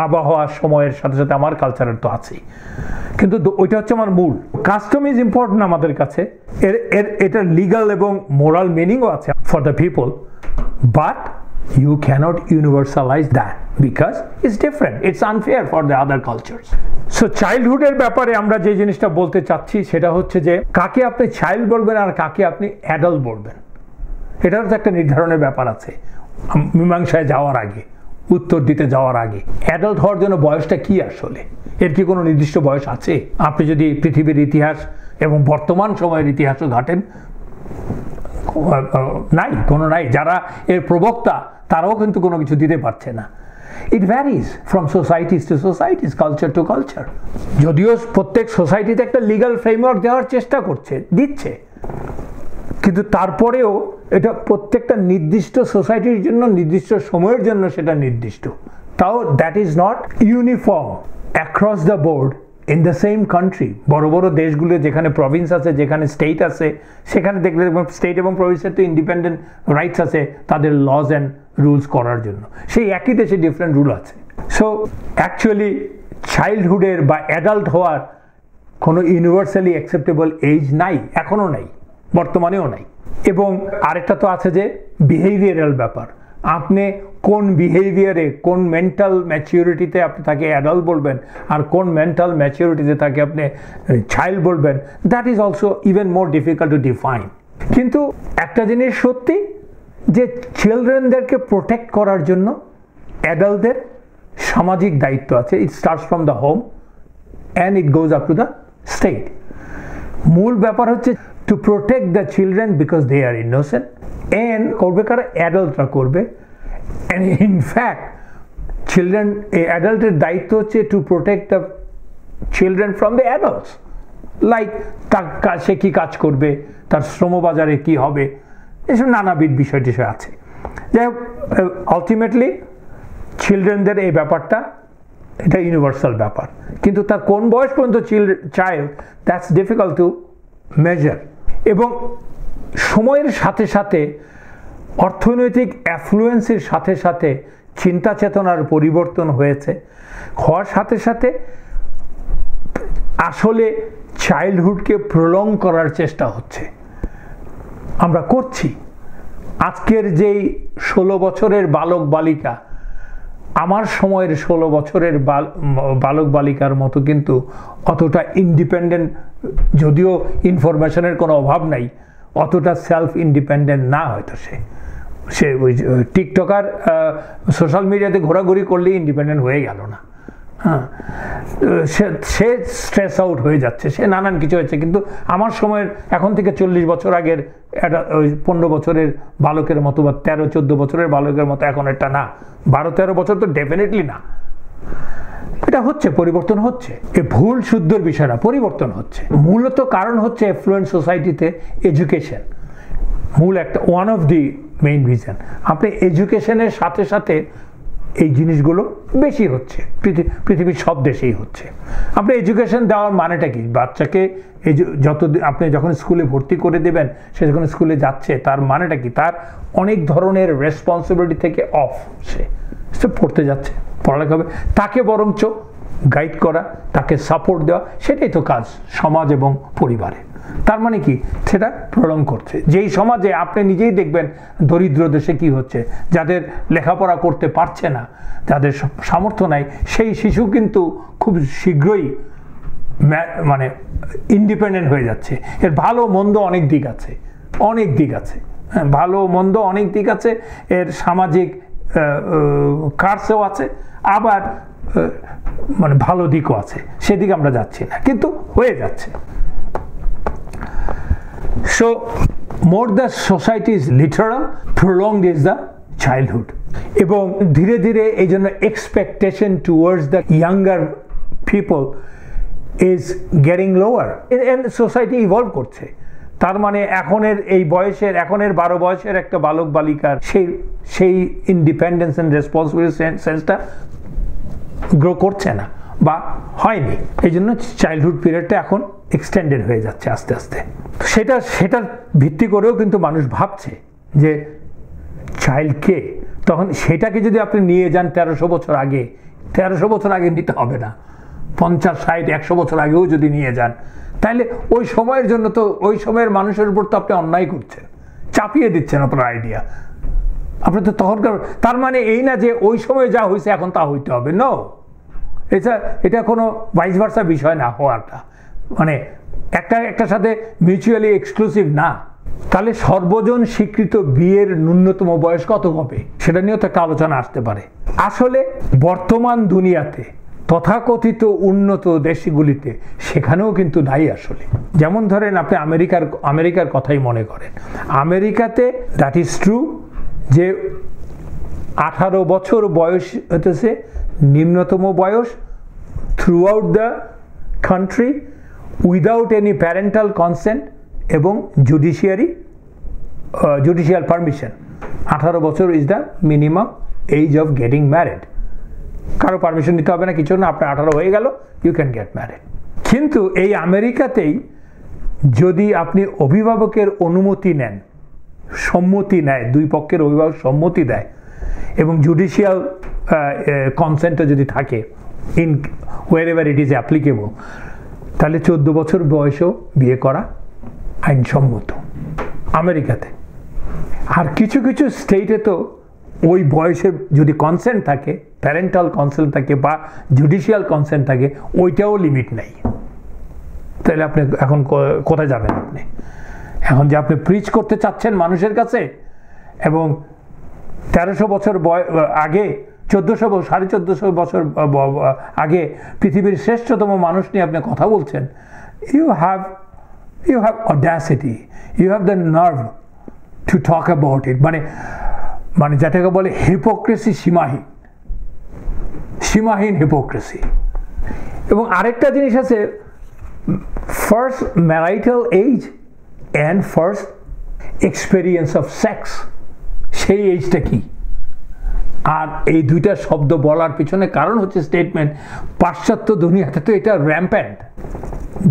আবহাওয়া সময়ের সাথে সাথে আমার কালচারের তো আছেই, কিন্তু ওইটা হচ্ছে আমার মূল। কাস্টম ইজ ইম্পর্টেন্ট আমাদের কাছে, এটা লিগাল এবং মোরাল মিনিংও আছে for the people, but you cannot universalize that because it's different, it's unfair for the other cultures. So চাইল্ডহুডের ব্যাপারে আমরা যে জিনিসটা বলতে চাচ্ছি সেটা হচ্ছে যে কাকে আপনি চাইল্ড বলবেন আর কাকে আপনি অ্যাডাল্ট বলবেন, এটার তো একটা নির্ধারণের ব্যাপার আছে মীমাংসায় যাওয়ার আগে, উত্তর দিতে যাওয়ার আগে। অ্যাডাল্ট হওয়ার জন্য বয়সটা কি আসলে, এর কি কোনো নির্দিষ্ট বয়স আছে? আপনি যদি পৃথিবীর ইতিহাস এবং বর্তমান সময়ের ইতিহাসও ঘাটেন, নাই, কোনো নাই। যারা এর প্রবক্তা তারাও কিন্তু কোনো কিছু দিতে পারছে না। It varies from societies to societies, culture to culture. যদিও প্রত্যেক সোসাইটিতে একটা লিগাল ফ্রেমওয়ার্ক দেওয়ার চেষ্টা দিচ্ছে, কিন্তু তারপরেও এটা প্রত্যেকটা নির্দিষ্ট সোসাইটির জন্য নির্দিষ্ট সময়ের জন্য সেটা নির্দিষ্ট। তাও that is not uniform across the board in the same country. বড় বড় দেশগুলো যেখানে প্রভিন্স আছে, যেখানে স্টেট আছে, সেখানে দেখলে স্টেট এবং প্রভিন্সের তো ইন্ডিপেন্ডেন্ট রাইটস আছে তাদের লজ অ্যান্ড রুলস করার জন্য, সেই একই দেশে ডিফারেন্ট রুল আছে। সো অ্যাকচুয়ালি চাইল্ডহুডের বা অ্যাডাল্ট হওয়ার কোনো ইউনিভার্সালি অ্যাকসেপ্টেবল এজ নাই, এখনও নাই, বর্তমানেও নাই। এবং আরেকটা তো আছে যে বিহেভিয়ারাল ব্যাপার, আপনি কোন বিহেভিয়ারে, কোন মেন্টাল ম্যাচিউরিটিতে আপনি তাকে অ্যাডাল্ট বলবেন আর কোন মেন্টাল ম্যাচিউরিটিতে তাকে আপনি চাইল্ড বলবেন, that is also even more difficult to define. কিন্তু একটা জিনিস সত্যি যে চিলড্রেনদেরকে প্রোটেক্ট করার জন্য অ্যাডাল্টদের সামাজিক দায়িত্ব আছে। It starts from the home and it goes up to the state. মূল ব্যাপার হচ্ছে to protect the children because they are innocent, and করবে কারা? অ্যাডাল্টরা করবে। অ্যান্ড ইনফ্যাক্ট চিলড্রেন, অ্যাডাল্টের দায়িত্ব হচ্ছে to protect the children from the adults, like সে কী কাজ করবে, তার শ্রমবাজারে কী হবে, এসব নানাবিধ বিষয় টিষয় আছে। যাই হোক, আলটিমেটলি চিলড্রেনদের এই ব্যাপারটা এটা ইউনিভার্সাল ব্যাপার, কিন্তু তার কোন বয়স পর্যন্ত child, that's difficult to measure. এবং সময়ের সাথে সাথে অর্থনৈতিক অ্যাফ্লুয়েন্সের সাথে সাথে চিন্তা চেতনার পরিবর্তন হওয়ার সাথে সাথে আসলে চাইল্ডহুডকে প্রলং করার চেষ্টা হচ্ছে, আমরা করছি। আজকের যেই 16 বছরের বালক বালিকা, আমার সময়ের 16 বছরের বালক বালিকার মতো কিন্তু অতটা ইন্ডিপেন্ডেন্ট, যদিও ইনফরমেশনের কোনো অভাব নাই, অতটা সেলফ ইন্ডিপেন্ডেন্ট না। হয়তো সে ওই টিকটকার সোশ্যাল মিডিয়াতে ঘোরাঘুরি করলেই ইন্ডিপেন্ডেন্ট হয়ে গেল না। হ্যাঁ, সে স্ট্রেস আউট হয়ে যাচ্ছে, সে নানান কিছু হয়েছে। কিন্তু আমার সময়ের এখন থেকে 40 বছর আগের ওই 15 বছরের বালকের মতো বা 13-14 বছরের বালকের মতো এখন এটা না। 12-13 বছর তো ডেফিনেটলি না। এটা হচ্ছে, পরিবর্তন হচ্ছে। এ ভুল শুদ্ধর বিষয় না, পরিবর্তন হচ্ছে। মূলত কারণ হচ্ছে এফ্লুয়েন্ট সোসাইটিতে এডুকেশন মূল একটা one of the main reason. আপনি এডুকেশনের সাথে সাথে এই জিনিসগুলো বেশি হচ্ছে, পৃথিবীর সব দেশেই হচ্ছে। আপনি এডুকেশন দেওয়ার মানেটা কি? বাচ্চাকে আপনি যখন স্কুলে ভর্তি করে দেবেন, সে যখন স্কুলে যাচ্ছে, তার মানেটা কি? তার অনেক ধরনের রেসপন্সিবিলিটি থেকে অফ, সে পড়তে যাচ্ছে, পড়ালেখা হবে, তাকে বরঞ্চ গাইড করা, তাকে সাপোর্ট দেওয়া, সেটাই তো কাজ সমাজ এবং পরিবারে। তার মানে কি? সেটা প্রলং করছে। যেই সমাজে আপনি নিজেই দেখবেন দরিদ্র দেশে কি হচ্ছে, যাদের লেখাপড়া করতে পারছে না, যাদের সামর্থ্য নাই, সেই শিশু কিন্তু খুব শীঘ্রই মানে ইন্ডিপেন্ডেন্ট হয়ে যাচ্ছে। এর ভালো মন্দ অনেক দিক আছে, অনেক দিক আছে। হ্যাঁ, ভালো মন্দ অনেক দিক আছে। এর সামাজিক কার্সও আছে, আবার মানে ভালো দিকও আছে, সেদিকে আমরা যাচ্ছি না, কিন্তু হয়ে যাচ্ছে। So more the society is literal, prolonged is the childhood. এবং ধীরে ধীরে এই জন্য expectation towards the younger people is getting lower and society evolve করছে। তার মানে এখনের 12 বয়সের একটা বালক বালিকার সেই ইন্ডিপেন্ডেন্স এন্ড রেসপন্সিবিলিটি সেন্সটা গ্রো করছে না বা হয়নি। এই জন্য চাইল্ডহুড পিরিয়ডটা এখন এক্সটেন্ডেড হয়ে যাচ্ছে আস্তে আস্তে। সেটার ভিত্তি করেও কিন্তু মানুষ ভাবছে যে চাইল্ডকে, তখন সেটাকে যদি আপনি নিয়ে যান 1300 বছর আগে, 1300 বছর আগে নিতে হবে না, 50, 60, 100 বছর আগেও যদি নিয়ে যান, তাহলে ওই সময়ের জন্য তো ওই সময়ের মানুষের উপর তো আপনি অন্যায় করছেন, চাপিয়ে দিচ্ছেন আপনার আইডিয়া। আপনি তো তখনকার, তার মানে এই না যে ওই সময় যা হয়েছে এখন তা হইতে হবে, নো। এটা কোনো ভাইস ভার্সা বিষয় না হওয়াটা, মানে একটার সাথে মিউচুয়ালি এক্সক্লুসিভ না। তাহলে সর্বজন স্বীকৃত বিয়ের ন্যূনতম বয়স কত হবে, সেটা নিয়েও তো একটা আলোচনা আসতে পারে। আসলে বর্তমান দুনিয়াতে তথাকথিত উন্নত দেশগুলিতে সেখানেও কিন্তু নাই আসলে। যেমন ধরেন আপনি আমেরিকার কথাই মনে করেন, আমেরিকাতে দ্যাট ইজ ট্রু যে 18 বছর বয়স হতেছে নিম্নতম বয়স throughout the country without any parental consent এবং জুডিশিয়াল পারমিশন। 18 বছর is the minimum age of getting married. কারো পারমিশন নিতে হবে না, কিছু না, আপনার 18 হয়ে গেল, ইউ ক্যান গেট ম্যারিড। কিন্তু এই আমেরিকাতেই যদি আপনি অভিভাবকের অনুমতি নেন, সম্মতি নেয়, দুই পক্ষের অভিভাবক সম্মতি দেয় এবং জুডিশিয়াল কনসেন্টও যদি থাকে in wherever it is applicable, তাহলে 14 বছর বয়সেও বিয়ে করা আইনসম্মত আমেরিকাতে। আর কিছু কিছু স্টেটে তো ওই বয়সের যদি কনসেন্ট থাকে, প্যারেন্টাল কনসেন্ট থাকে বা জুডিশিয়াল কনসেন্ট থাকে, ওইটাও লিমিট নেই। তাহলে আপনি এখন কোথায় যাবেন? আপনি এখন যে আপনি প্রিচ করতে চাচ্ছেন মানুষের কাছে এবং 1300 বছর আগে, 1400 বছর আগে পৃথিবীর শ্রেষ্ঠতম মানুষ নিয়ে আপনি কথা বলছেন, you have audacity, you have the nerve to talk about it. মানে যেটাকে বলে হিপোক্রেসি, সীমাহীন হিপোক্রেসি। এবং আরেকটা জিনিস আছে, first marital age and first experience of sex, সেই এজটা কি? আর এই দুইটা শব্দ বলার পিছনে কারণ হচ্ছে স্টেটমেন্ট, পাশ্চাত্য দুনিয়াতে তো এটা র্যাম্প্যান্ট।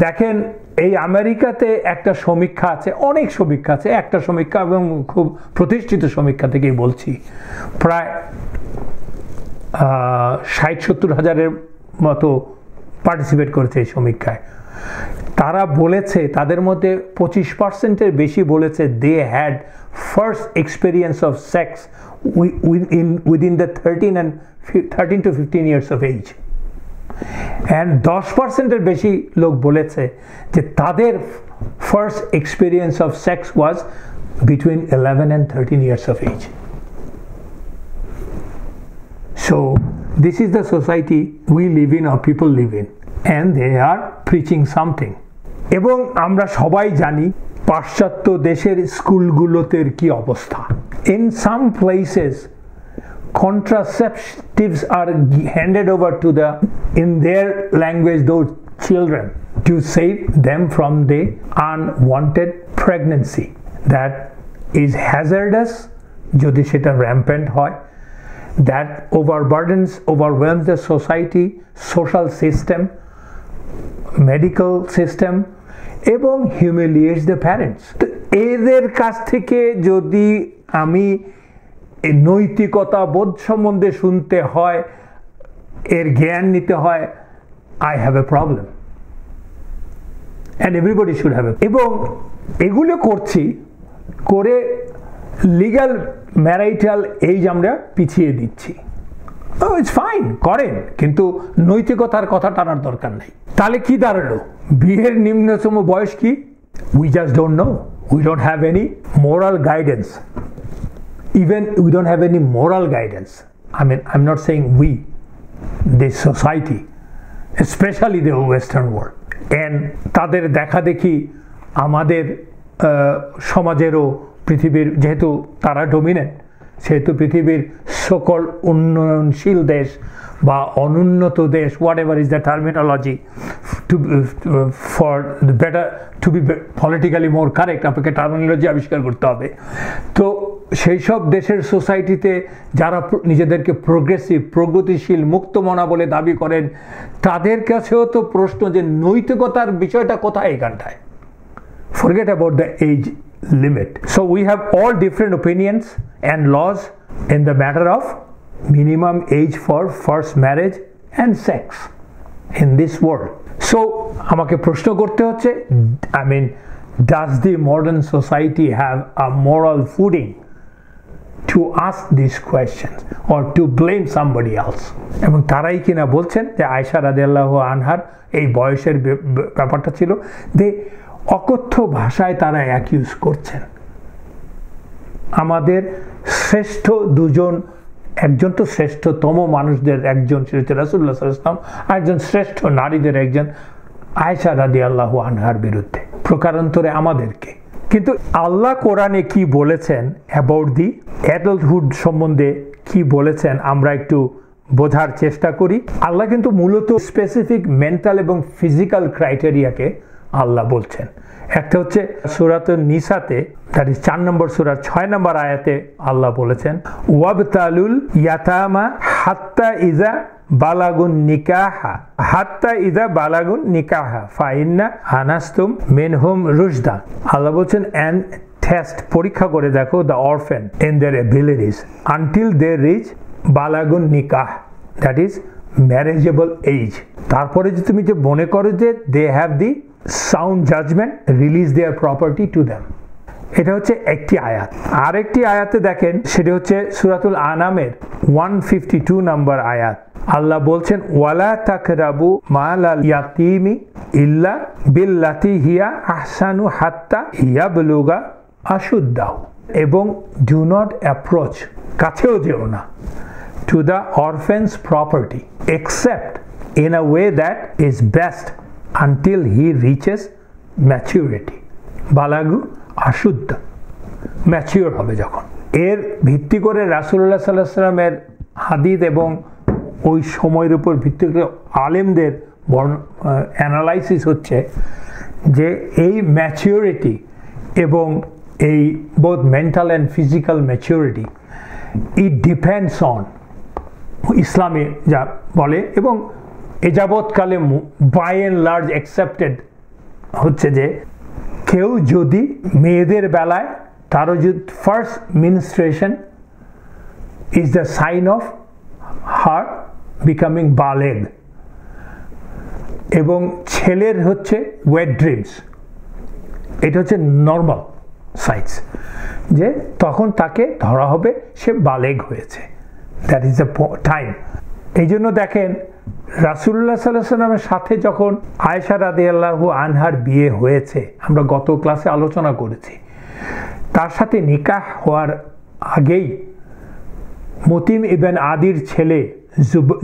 দেখেন এই আমেরিকাতে একটা সমীক্ষা আছে, অনেক সমীক্ষা আছে, একটা সমীক্ষা এবং খুব প্রতিষ্ঠিত সমীক্ষা থেকেই বলছি, প্রায় 60-70 হাজারের মতো পার্টিসিপেট করেছে এই সমীক্ষায়। তারা বলেছে তাদের মধ্যে 25%-এর বেশি বলেছে they had first experience of sex within the 13 to 15 years of age, and 10%-এর বেশি লোক বলেছে যে তাদের first experience of sex was between 11 and 13 years of age. So this is the society we live in or people live in, and they are preaching something. এবং আমরা সবাই জানি পাশ্চাত্য দেশের স্কুলগুলোতে কি অবস্থা। In some places contraceptives are handed over to in their language, those children, to save them from the unwanted pregnancy that is hazardous যদি সেটা rampant হয়, that overwhelms the society, social system, medical system এবং humiliates the parents. তো এদের কাছ থেকে যদি আমি নৈতিকতা বোধ সম্বন্ধে শুনতে হয়, এর জ্ঞান নিতে হয়, I have a problem and everybody should have it. এবং এগুলো করে লিগ্যাল ম্যারিটাল এজ আমরা পিছিয়ে দিচ্ছি। ইটস ফাইন, করেন, কিন্তু নৈতিকতার কথা টানার দরকার নেই। তাহলে কি দাঁড়ালো? বিয়ের নিম্নতম বয়স কি? We just don't know. We don't have any moral guidance. Even we don't have any moral guidance. I mean, I'm not saying we, this society, especially the Western world. And তাদের দেখা দেখি আমাদের সমাজেরও পৃথিবীর, যেহেতু তারা ডমিনেন্ট, সেহেতু পৃথিবীর সকল উন্নয়নশীল দেশ বা অনুন্নত দেশ, whatever is the terminology for the better to be politically more correct, আপনাকে টার্মিনোলজি আবিষ্কার করতে হবে। তো সেই সব দেশের সোসাইটিতে যারা নিজেদেরকে প্রগতিশীল, মুক্তমনা বলে দাবি করেন, তাদের কাছেও তো প্রশ্ন যে নৈতিকতার বিষয়টা কোথায় এখানটায়? Forget about the age limit. So we have all different opinions and laws in the matter of minimum age for first marriage and sex in this world. So আমাকে প্রশ্ন করতে হচ্ছে, I mean, does the modern society have a moral footing to ask these questions or to blame somebody else? এবং তারাই কিনা বলছেন যে আয়েশা রাদিয়াল্লাহু আনহার এই বয়সের ব্যাপারটা ছিল, যে অকথ্য ভাষায় তারা অ্যাকিউজ করছেন আমাদের শ্রেষ্ঠ দুজন, একজন তো শ্রেষ্ঠতম মানুষদের একজন ছিল রাসূলুল্লাহ সাল্লাল্লাহু আলাইহি ওয়াসাল্লাম, আর একজন শ্রেষ্ঠ নারীদের একজন আয়েশা রাদিয়াল্লাহু আনহার বিরুদ্ধে, প্রকারান্তরে আমাদেরকে। কিন্তু আল্লাহ কোরআনে কি বলেছেন অ্যাবাউট দি অ্যাডাল্টহুড সম্বন্ধে কি বলেছেন আমরা একটু বোঝার চেষ্টা করি। আল্লাহ কিন্তু মূলত স্পেসিফিক মেন্টাল এবং ফিজিক্যাল ক্রাইটেরিয়াকে আল্লাহ বলছেন। একটা হচ্ছে সূরাতুন নিসাতে, দ্যাট ইজ 4 নম্বর সূরার 6 নম্বর আয়াতে আল্লাহ বলেছেন ওয়াবতালুল ইয়াতামা হাত্তা ইজা বালাগুন নিকাহা ফাইন্না আনাস্তুম মিনহুম রুশদা। আল্লাহ বলছেন এন্ড টেস্ট, পরীক্ষা করে দেখো the orphan in their abilities until they reach বালাগুন নিকাহ, দ্যাট ইজ ম্যারেজেবল এজ। তারপরে যে তুমি যে মনে করো যে they have the sound judgement, release their property to them. এটা হচ্ছে একটি আয়াত। আরেকটি আয়াতে দেখেন, সেটা হচ্ছে সূরাতুল আনামের 152 নম্বর আয়াত। আল্লাহ বলছেন ওয়ালা তাকরাবু মালাল ইয়াতীমি ইল্লা বিল্লাতি হিয়া আহসানু হাত্তা ইয়াবলুগা আশুদ্দাহু, এবং ডু নট অ্যাপ্রোচ, কাছেও যেও না, to the orphan's property except in a way that is best until he reaches maturity. বালাগু আশুদ্ধ, ম্যাচিওর হবে যখন। এর ভিত্তি করে রাসূলুল্লাহ সাল্লাল্লাহু আলাইহি ওয়াসাল্লামের হাদিস এবং ওই সময়ের উপর ভিত্তি করে আলেমদের অ্যানালাইসিস হচ্ছে যে এই ম্যাচিউরিটি এবং এই both mental and physical maturity, it depends on, ইসলামে যা বলে এবং এ যাবৎকালে বাই অ্যান্ড লার্জ অ্যাকসেপ্টেড হচ্ছে যে কেউ যদি মেয়েদের বেলায় তারও যদি first menstruation is the sign of her becoming বালেগ, এবং ছেলের হচ্ছে ওয়েট ড্রিমস, এটা হচ্ছে নর্মাল সাইন্স, যে তখন তাকে ধরা হবে সে বালেগ হয়েছে, দ্যাট ইজ দ্য টাইম। এই জন্য দেখেন রাসূলুল্লাহ সাল্লাল্লাহু আলাইহি ওয়াসাল্লামের সাথে যখন আয়েশা রাদিয়াল্লাহু আনহার বিয়ে হয়েছে, আমরা গত ক্লাসে আলোচনা করেছি, তার সাথে নিকাহ হওয়ার আগেই মুতিম ইবেন আদির ছেলে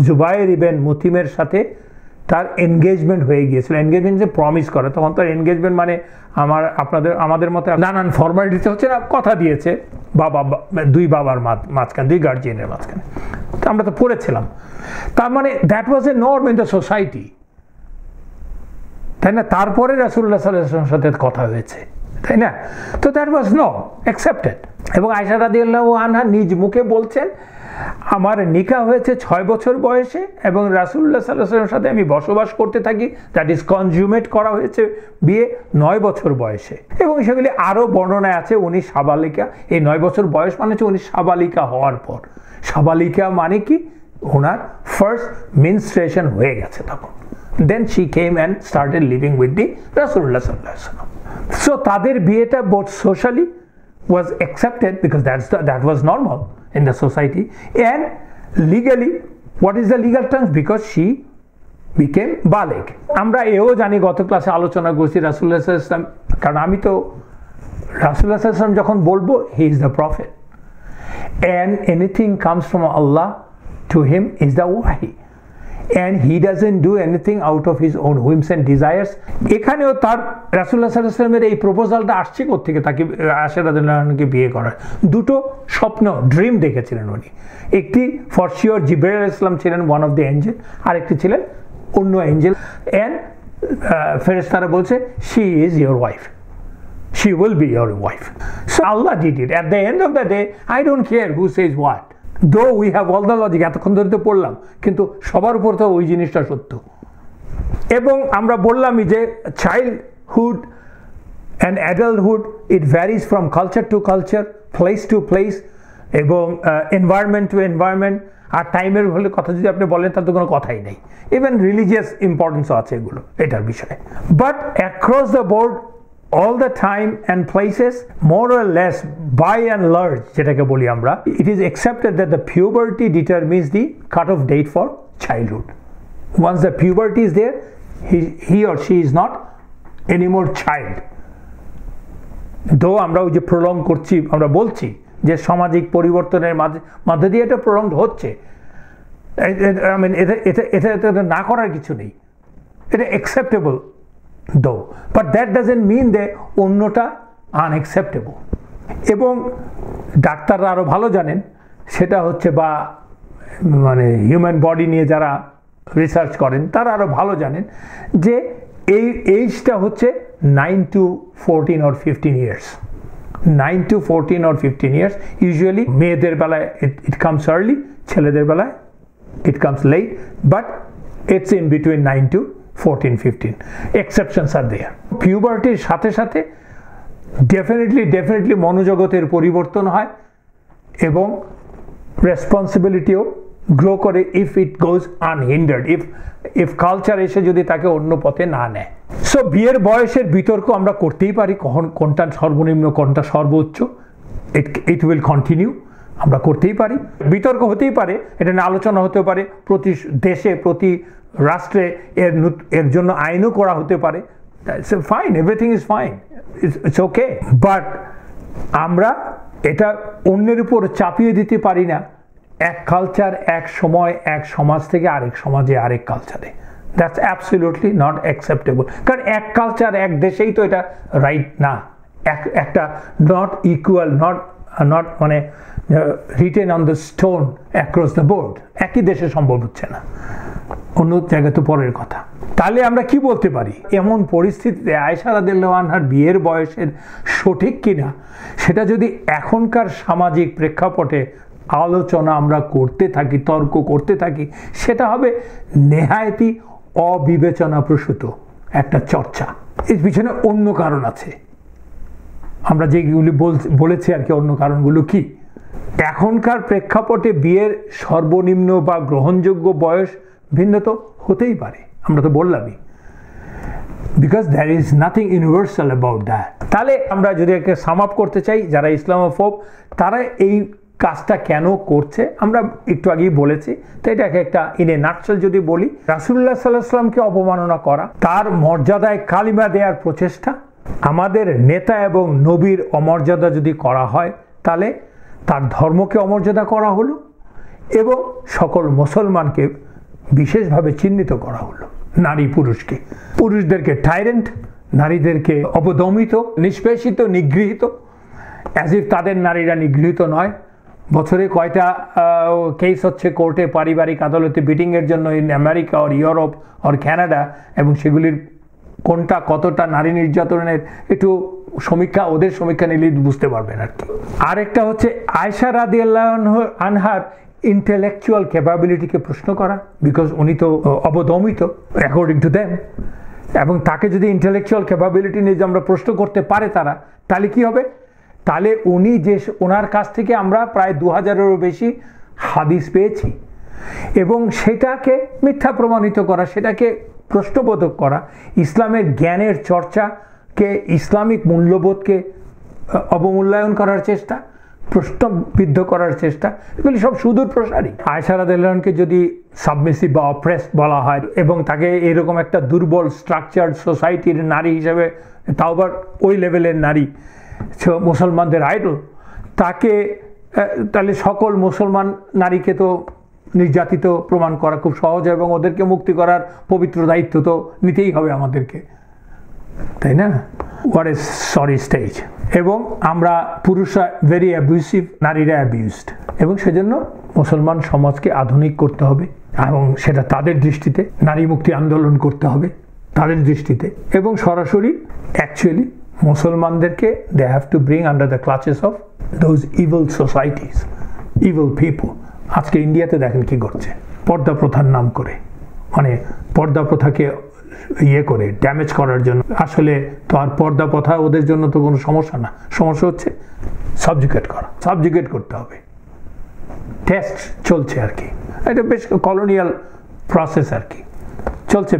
জুবায়ের ইবেন মুতিমের সাথে তার এনগেজমেন্ট হয়ে গিয়েছিল। এনগেজমেন্ট যে প্রমিস করে, তখন তার এনগেজমেন্ট মানে আমাদের মতো নানান ফর্মালিটিতে হচ্ছে না, কথা দিয়েছে বাবা, দুই বাবার মাঝখানে, দুই গার্জিয়ানের মাঝখানে, তো আমরা তো পড়েছিলাম। তার মানে that was A norm in the society, তাই না? তারপরে রাসূলুল্লাহ সাল্লাল্লাহু আলাইহি ওয়াসাল্লামের সাথে কথা হয়েছে, তাই না? তো দ্যাট ওয়াজ নো অ্যাকসেপ্টেড। এবং আয়েশা রাদিয়াল্লাহু আনহা নিজ মুখে বলছেন আমার নিকাহ হয়েছে 6 বছর বয়সে এবং রাসূলুল্লাহ সাল্লাল্লাহু আলাইহি ওয়াসাল্লামের সাথে আমি বসবাস করতে থাকি, দ্যাট ইজ কনজুমেট করা হয়েছে বিয়ে 9 বছর বয়সে। এবং সেগুলি আরও বর্ণনায় আছে উনি সাবালিকা, এই 9 বছর বয়স মানে হচ্ছে উনি সাবালিকা হওয়ার পর। সাবালিকা মানে কি, ওনার ফার্স্ট মিনস্ট্রেশন হয়ে গেছে তখন। Then she came and started living with the রাসূলুল্লাহ সাল্লাল্লাহু আলাইহি ওয়াসাল্লাম। সো তাদের বিয়েটা both socially was accepted because that was normal in the society, and legally, what is the legal terms? Because she became baligh. আমরা এও জানি, গত ক্লাসে আলোচনা করছি রাসূলুল্লাহ সাল্লাল্লাহু আলাইহি ওয়াসাল্লাম, কারণ আমি তো রাসূলুল্লাহ সাল্লাল্লাহু আলাইহি ওয়াসাল্লাম যখন বলবো he is the prophet and anything comes from Allah to him is the wahy, and he doesn't do anything out of his own whims and desires. এখানেও তার রাসূলুল্লাহ সাল্লাল্লাহু আলাইহি ওয়াসাল্লামের এই প্রপোজালটা আসছে কোত্থেকে, তাকে আয়েশা রাদিয়াল্লাহু আনহাকে বিয়ে করার। দুটো স্বপ্ন, ড্রিম দেখেছিলেন উনি। একটি ফর শিওর জিবরাইল আলাইহিস সালাম ছিলেন ওয়ান অফ দ্য এঞ্জেল, আর একটি ছিলেন অন্য এঞ্জেল, এন্ড ফেরেশতারা বলছে she is your wife, she will be your wife. So Allah did it. At the end of the day, I don't care who says what. Though we have all the logic, এতক্ষণ ধরে তো পড়লাম, কিন্তু সবার উপর তো ওই জিনিসটা সত্য। এবং আমরা বললামই যে childhood and adulthood it varies from culture to culture, place to place, এবং এনভায়রনমেন্ট টু এনভায়রনমেন্ট। আর টাইমের হলে কথা যদি আপনি বলেন তার তো কোনো কথাই নেই, ইভেন রিলিজিয়াস ইম্পর্টেন্সও আছে এগুলো এটার বিষয়ে। But across the board all the time and places, more or less by and large, যেটাকে বলি আমরা, it is accepted that the puberty determines the cut-off date for childhood. Once the puberty is there, he or she is not anymore child. Though আমরা ওই যে prolong করছি, আমরা বলছি যে সামাজিক পরিবর্তনের মধ্যে দিয়ে এটা প্রলং হচ্ছে, I mean এটা না করার কিছু নেই, এটা acceptable though, but that doesn't mean that অন্যটা unacceptable. এবং ডাক্তাররা আরো ভালো জানেন, সেটা হচ্ছে বা মানে হিউম্যান বডি নিয়ে যারা রিসার্চ করেন তারা আরো ভালো জানেন যে এই এজটা হচ্ছে 9 to 14 or 15 years. 9 to 14 or 15 years. Usually মেয়েদের বেলায় it comes early, ছেলেদের বেলায় it comes late, but it's in between 9 to 14, 15. Exceptions are there. Pubertyর সাথে সাথে definitely মনোজগতের পরিবর্তন হয় এবং রেসপন্সিবিলিটিও গ্রো করে if it goes unhindered, if culture এসে যদি তাকে অন্য পথে না নেয়। সো বিয়ের বয়সের বিতর্ক আমরা করতেই পারি, কোনটা সর্বনিম্ন কোনটা সর্বোচ্চ, it will continue, আমরা করতেই পারি, বিতর্ক হতেই পারে, এটা নিয়ে আলোচনা হতে পারে, প্রতি দেশে প্রতি রাষ্ট্রে এর জন্য আইনও করা হতে পারে, fine, everything is fine, it's okay, but আমরা এটা অন্যের উপর চাপিয়ে দিতে পারি না এক কালচার এক সময় এক সমাজ থেকে আরেক সমাজে আরেক কালচারে। দ্যাটস অ্যাবসলিউটলি নট অ্যাকসেপ্টেবল, কারণ এক কালচার এক দেশেই তো এটা রাইট না, একটা নট ইকুয়াল, নট মানে written on the stone across the board, একই দেশে সম্ভব হচ্ছে না, অন্য জায়গায় তো পরের কথা। তাহলে আমরা কি বলতে পারি, এমন পরিস্থিতিতে আয়েশা রাদিয়াল্লাহু আনহার বিয়ের বয়সের সঠিক কিনা সেটা যদি এখনকার সামাজিক প্রেক্ষাপটে আলোচনা আমরা করতে থাকি, তর্ক করতে থাকি, সেটা হবে নেহায়েতি অবিবেচনাপ্রসূত একটা চর্চা। এর পিছনে অন্য কারণ আছে, আমরা যেগুলি বলেছি আর কি, অন্য কারণগুলো কি? এখনকার প্রেক্ষাপটে বিয়ের সর্বনিম্ন বা গ্রহণযোগ্য বয়স ভিন্ন তো হতেই পারে, আমরা তো বললামই, because there is nothing universal about that. তাহলে আমরা যদি একে সাম আপ করতে চাই, যারা ইসলামোফোব তারা এই কাজটা কেন করছে আমরা একটু আগেই বলেছি, তো এটাকে একটা ইন এ নাটসেল যদি বলি, রাসূলুল্লাহ সাল্লাল্লাহু আলাইহি ওয়াসাল্লামকে অবমাননা করা, তার মর্যাদায় কালিমা দেওয়ার প্রচেষ্টা, আমাদের নেতা এবং নবীর অমর্যাদা যদি করা হয় তাহলে তার ধর্মকে অমর্যাদা করা হলো এবং সকল মুসলমানকে বিশেষভাবে চিহ্নিত করা হলো, নারী পুরুষকে, পুরুষদেরকে টাইরেন্ট, নারীদেরকে অবদমিত, নিষ্পেষিত, নিগৃহীত, অ্যাজ ইফ তাদের নারীরা নিগৃহীত নয়। বছরে কয়টা কেস হচ্ছে কোর্টে, পারিবারিক আদালতে বিটিংয়ের জন্য in America or Europe or Canada, এবং সেগুলির কোনটা কতটা নারী নির্যাতনের একটু সমীক্ষা, ওদের সমীক্ষা নিলে বুঝতে পারবেন আর কি। আরেকটা হচ্ছে আয়েশা রাদিয়াল্লাহু আনহার ইন্টেলেকচুয়াল ক্যাপাবিলিটিকে প্রশ্ন করা, বিকজ উনি তো অবদমিত অ্যাকর্ডিং টু দেম, এবং তাকে যদি ইন্টেলেকচুয়াল ক্যাপাবিলিটি নিয়ে আমরা প্রশ্ন করতে পারে তারা, তাহলে কি হবে? তাহলে উনি যে ওনার কাছ থেকে আমরা প্রায় 2000-এরও বেশি হাদিস পেয়েছি, এবং সেটাকে মিথ্যা প্রমাণিত করা, সেটাকে প্রশ্নবোধক করা, ইসলামের জ্ঞানের চর্চাকে, ইসলামিক মূল্যবোধকে অবমূল্যায়ন করার চেষ্টা, প্রশ্নবিদ্ধ করার চেষ্টা, এগুলি সব সুদূর প্রসারী। আয়েশা রাদিয়াল্লাহু আনহাকে যদি সাবমিসিভ বা অপ্রেসড বলা হয় এবং তাকে এরকম একটা দুর্বল স্ট্রাকচার্ড সোসাইটির নারী হিসেবে, তাও আবার ওই লেভেলের নারী, মুসলমানদের আইডল, তাকে, তাহলে সকল মুসলমান নারীকে তো নির্যাতিত প্রমাণ করা খুব সহজ, এবং ওদেরকে মুক্তি করার পবিত্র দায়িত্ব তো নিতেই হবে আমাদেরকে, তাই না? What is sorry stage. এবং আমরা পুরুষরা ভেরি অ্যাবিউসিভ, নারীরা অ্যাবিউজড, এবং সেজন্য মুসলমান সমাজকে আধুনিক করতে হবে, এবং সেটা তাদের দৃষ্টিতে নারী মুক্তি আন্দোলন করতে হবে তাদের দৃষ্টিতে, এবং সরাসরি অ্যাকচুয়ালি মুসলমানদেরকে they have to bring under the clutches of those evil societies, evil people. আজকে ইন্ডিয়াতে দেখেন কি করছে, পর্দা প্রথার নাম করে, মানে পর্দা প্রথাকে ইয়ে করে ড্যামেজ করার জন্য। আসলে তো আর পর্দা প্রথা ওদের জন্য তো কোনো সমস্যা না, সমস্যা হচ্ছে সাবজুগেট করা, সাবজুগেট করতে হবে, টেস্ট চলছে আর কি, এটা বেশ কলোনিয়াল প্রসেস আর কি, চলছে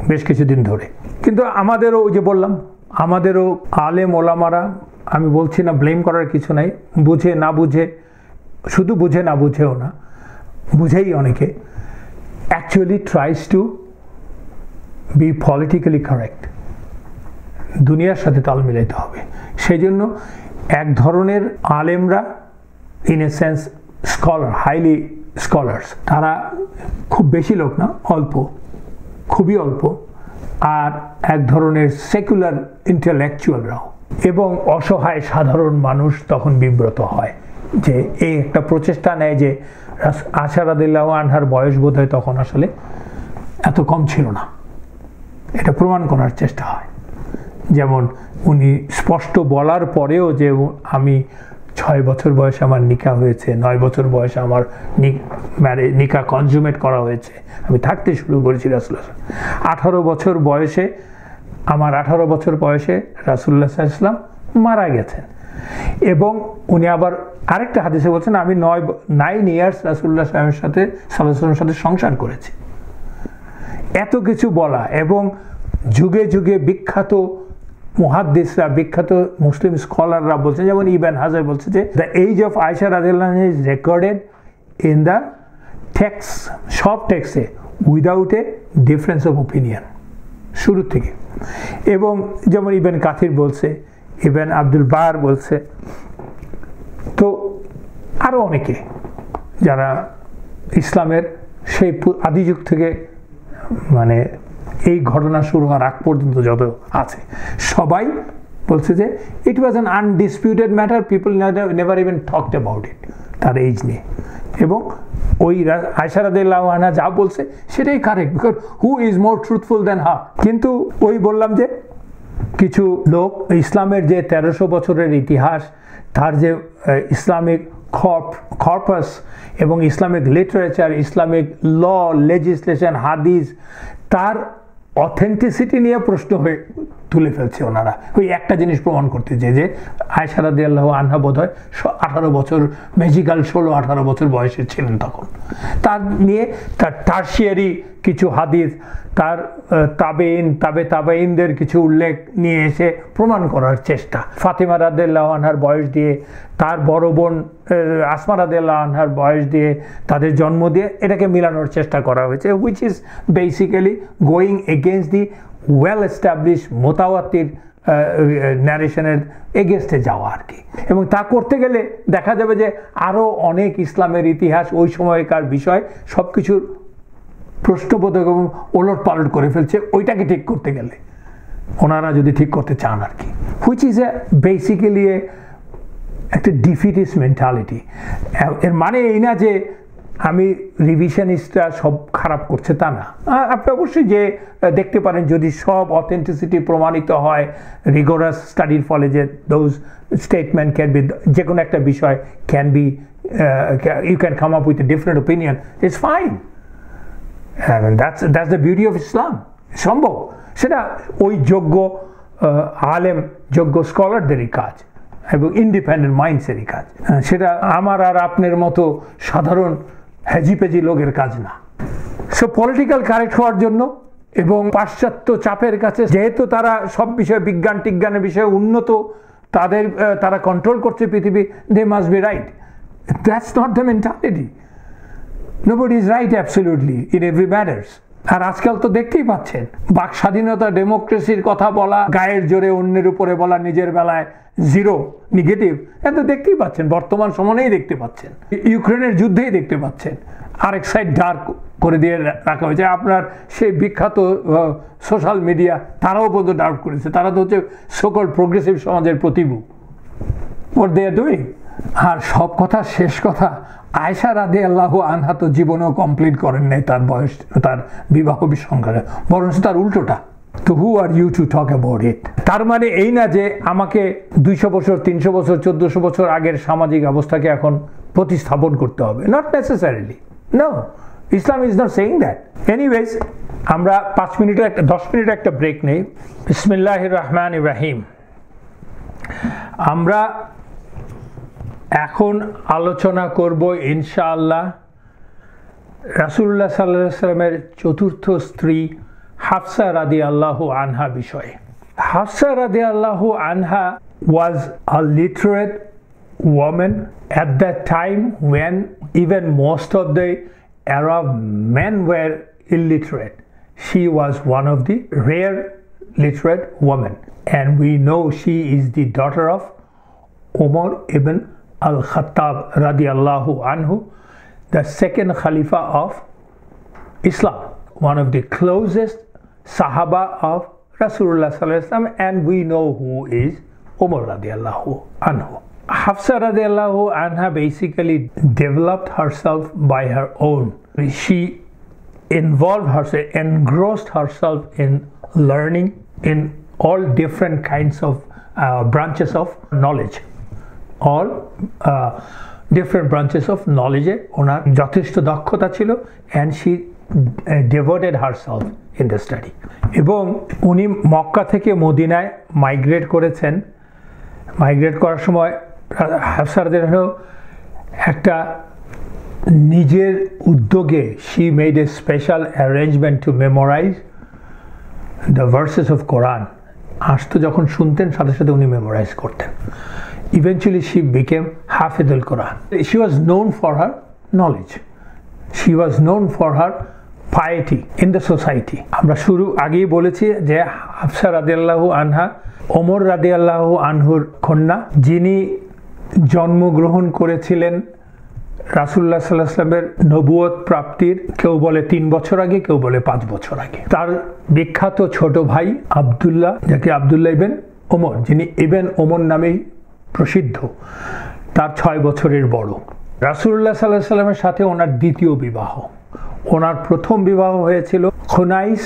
বেশ কিছুদিন ধরে। কিন্তু আমাদেরও ওই যে বললাম, আমাদেরও আলেম ওলামারা, আমি বলছি না ব্লেম করার কিছু নাই, বুঝে না বুঝে, শুধু বুঝে না বুঝেও না, বুঝেই অনেকে actually tries to be politically correct, দুনিয়ার সাথে তাল মিলাইতে হবে। সেই জন্য এক ধরনের আলেমরা in a sense scholar, highly scholars, তারা খুব বেশি লোক না, অল্প, খুবই অল্প, আর এক ধরনের সেকুলার ইন্টেলেকচুয়ালরাও, এবং অসহায় সাধারণ মানুষ তখন বিব্রত হয় যে এই একটা প্রচেষ্টা নেয় যে আয়েশা রাদিয়াল্লাহু আনহার বয়স বোধ হয় তখন আসলে এত কম ছিল না, এটা প্রমাণ করার চেষ্টা হয়। যেমন উনি স্পষ্ট বলার পরেও যে আমি 6 বছর বয়সে আমার নিকা হয়েছে, 9 বছর বয়সে আমার নিকা কনজুমেট করা হয়েছে, আমি থাকতে শুরু করেছি রাসূলুল্লাহ, 18 বছর বয়সে, আমার 18 বছর বয়সে রাসূলুল্লাহ সাল্লাল্লাহু আলাইহি ওয়াসাল্লাম মারা গেছেন। এবং উনি আবার আরেকটা হাদিসে বলছেন আমি 9 ইয়ার্স রাসূলুল্লাহ সাল্লাল্লাহু আলাইহি ওয়াসাল্লামের সাথে সংসার করেছি। এত কিছু বলা, এবং যুগে যুগে বিখ্যাত মুহাদ্দিসরা, বিখ্যাত মুসলিম স্কলাররা বলছেন, যেমন ইবন হাজার বলছে যে দ্য এজ অফ আয়েশা রাদিয়াল্লাহু আনহা is recorded in the text, সব টেক্সটে, without a difference of opinion, শুরু থেকে। এবং যেমন ইবন কাথির বলছে, ইবন আব্দুল বার বলছে, তো আরও অনেকে যারা ইসলামের সেই আদিযুগ থেকে মানে এই ঘটনা শুরু হওয়ার আগ পর্যন্ত যত আছে সবাই বলছে যে it was an undisputed matter, people never even talked about it, তার এইজ নিয়ে। এবং ওই আয়েশা রাদিয়াল্লাহু আনহা যা বলছে সেটাই correct, because who is more truthful than হার। কিন্তু ওই বললাম যে কিছু লোক ইসলামের যে 1300 বছরের ইতিহাস, তার যে ইসলামিক কর্পাস এবং Islamic literature, Islamic law, legislation, হাদিস, তার অথেন্টিসিটি নিয়ে প্রশ্ন হয়ে তুলে ফেলছে ওনারা। ওই একটা জিনিস প্রমাণ করতে যে আয়েশা রাদিয়াল্লাহু আনহা বোধ হয় 18 বছর, ম্যাজিক্যাল 16-18 বছর বয়সে ছিলেন তখন, তার নিয়ে তার টার্সিয়ারি কিছু হাদিস, তার তাবেইনদের কিছু উল্লেখ নিয়ে এসে প্রমাণ করার চেষ্টা। ফাতিমা রাদিয়াল্লাহু আনহার বয়স দিয়ে, তার বড় বোন আসমা রাদিয়াল্লাহু আনহার বয়স দিয়ে, তাদের জন্ম দিয়ে এটাকে মিলানোর চেষ্টা করা হয়েছে, which is basically going against the well establish মোতাওয়াতির ন্যারেশনের এগেনস্টে যাওয়া আর কি। এবং তা করতে গেলে দেখা যাবে যে আরও অনেক ইসলামের ইতিহাস, ওই সময়কার বিষয় সব কিছুর প্রশ্নবোধক এবং ওলট পালট করে ফেলছে ওইটাকে ঠিক করতে গেলে, ওনারা যদি ঠিক করতে চান আর কি, হুইচ ইজ এ বেসিক্যালি একটা ডিফিটিস্ট মেন্টালিটি। এর মানে এই না যে আমি রিভিশনিস্টরা সব খারাপ করছে তা না, আপনি অবশ্যই যে দেখতে পারেন যদি সব অথেন্টিসিটি প্রমাণিত হয় রিগোরাস স্টাডির ফলে, যে দোজ স্টেটমেন্ট ক্যান বি, যে কোনো একটা বিষয় can be, you can come up with a different opinion, it's fine, that's the beauty of Islam. সম্ভব, সেটা ওই যোগ্য আলেম, যোগ্য স্কলারদেরই কাজ এবং ইন্ডিপেন্ডেন্ট মাইন্ডসেরই কাজ, সেটা আমার আর আপনার মতো সাধারণ হ্যাজিপেজি লোকের কাজ না। সো পলিটিক্যাল কারেক্ট হওয়ার জন্য এবং পাশ্চাত্য চাপের কাছে, যেহেতু তারা সব বিষয়ে বিজ্ঞান টিজ্ঞানের বিষয়ে উন্নত, তারা কন্ট্রোল করছে পৃথিবী, they must be right. That's not the mentality. Nobody is right absolutely in every matters. আর আজকাল তো দেখতেই পাচ্ছেন, বাক স্বাধীনতা, ডেমোক্রেসির কথা বলা, গায়ের জোরে অন্যের উপরে বলা, নিজের বেলায় জিরো নেগেটিভ, এত দেখতেই পাচ্ছেন, বর্তমান সময়েই দেখতে পাচ্ছেন, ইউক্রেনের যুদ্ধেই দেখতে পাচ্ছেন। আরেক সাইড ডার্ক করে দিয়ে রাখা হয়েছে। আপনার সেই বিখ্যাত সোশ্যাল মিডিয়া, তারাও বোধহয় ডার্ক করেছে, তারা তো হচ্ছে সকল প্রোগ্রেসিভ সমাজের প্রতিভূ, হোয়াট দে আর ডুইং। আর সব কথা শেষ কথা, আয়েশা রাদিয়াল্লাহু আনহা তো জীবনেও কমপ্লিট করেন নাই তার বয়স, তার বিবাহ বিসংখ্যানে, বরঞ্চ তার উল্টোটা। তো who are you to talk about it? তার মানে এই না যে আমাকে 200 বছর, 300 বছর, 1400 বছর আগের সামাজিক অবস্থাকে এখন প্রতিস্থাপন করতে হবে, not necessarily, no, Islam is not saying that. Anyways, আমরা 10 মিনিটের একটা ব্রেক নেই। বিসমিল্লাহির রহমানির রহিম। আমরা এখন আলোচনা করব ইনশাআল্লাহ রাসূলুল্লাহ সাল্লাল্লাহু আলাইহি ওয়াসাল্লামের চতুর্থ স্ত্রী হাফসা রাদিয়াল্লাহু আনহা বিষয়ে। হাফসা রাদিয়াল্লাহু আনহা was a literate woman at that time when even most of the Arab men were illiterate. She was one of the rare literate women, and we know she is the daughter of Umar ibn al-Khattab radiyallahu anhu, the second Khalifa of Islam, one of the closest Sahaba of Rasulullah sallallahu alaihi wasallam, and we know who is Umar radiyallahu anhu. Hafsa radiyallahu anha basically developed herself by her own. She involved herself, engrossed herself in learning in all different kinds of branches of knowledge. All different branches of knowledge ওনার যথেষ্ট দক্ষতা ছিল, and she devoted herself in the study. এবং উনি মক্কা থেকে মদিনায় migrate করেছেন। Migrate করার সময় হাফসা রাদিয়াল্লাহু একটা নিজের উদ্যোগে she made a special arrangement to memorize the verses of Quran. আসতো যখন শুনতেন সাথে সাথে উনি মেমোরাইজ করতেন। Eventually she became Hafid al-Quran. She was known for her knowledge. She was known for her piety in the society. আমরা শুরু আগেই বলেছি যে হাফসা রাদিয়াল্লাহু আনহা ওমর রাদিয়াল্লাহু আনহুর কন্যা, যিনি জন্মগ্রহণ করেছিলেন রাসূলুল্লাহ সাল্লাল্লাহু আলাইহি ওয়াসাল্লামের নবুয়ত প্রাপ্তির কেউ বলে 3 বছর আগে, কেউ বলে 5 বছর আগে। তার বিখ্যাত ছোট ভাই আব্দুল্লাহ, যাকে আব্দুল্লাহ ইবনে ওমর, যিনি ইবনে ওমর নামেই প্রসিদ্ধ, তার 6 বছরের বড়। রাসূলুল্লাহ সাল্লাল্লাহু আলাইহি ওয়াসাল্লামের সাথে ওনার দ্বিতীয় বিবাহ। ওনার প্রথম বিবাহ হয়েছিল খুনাইস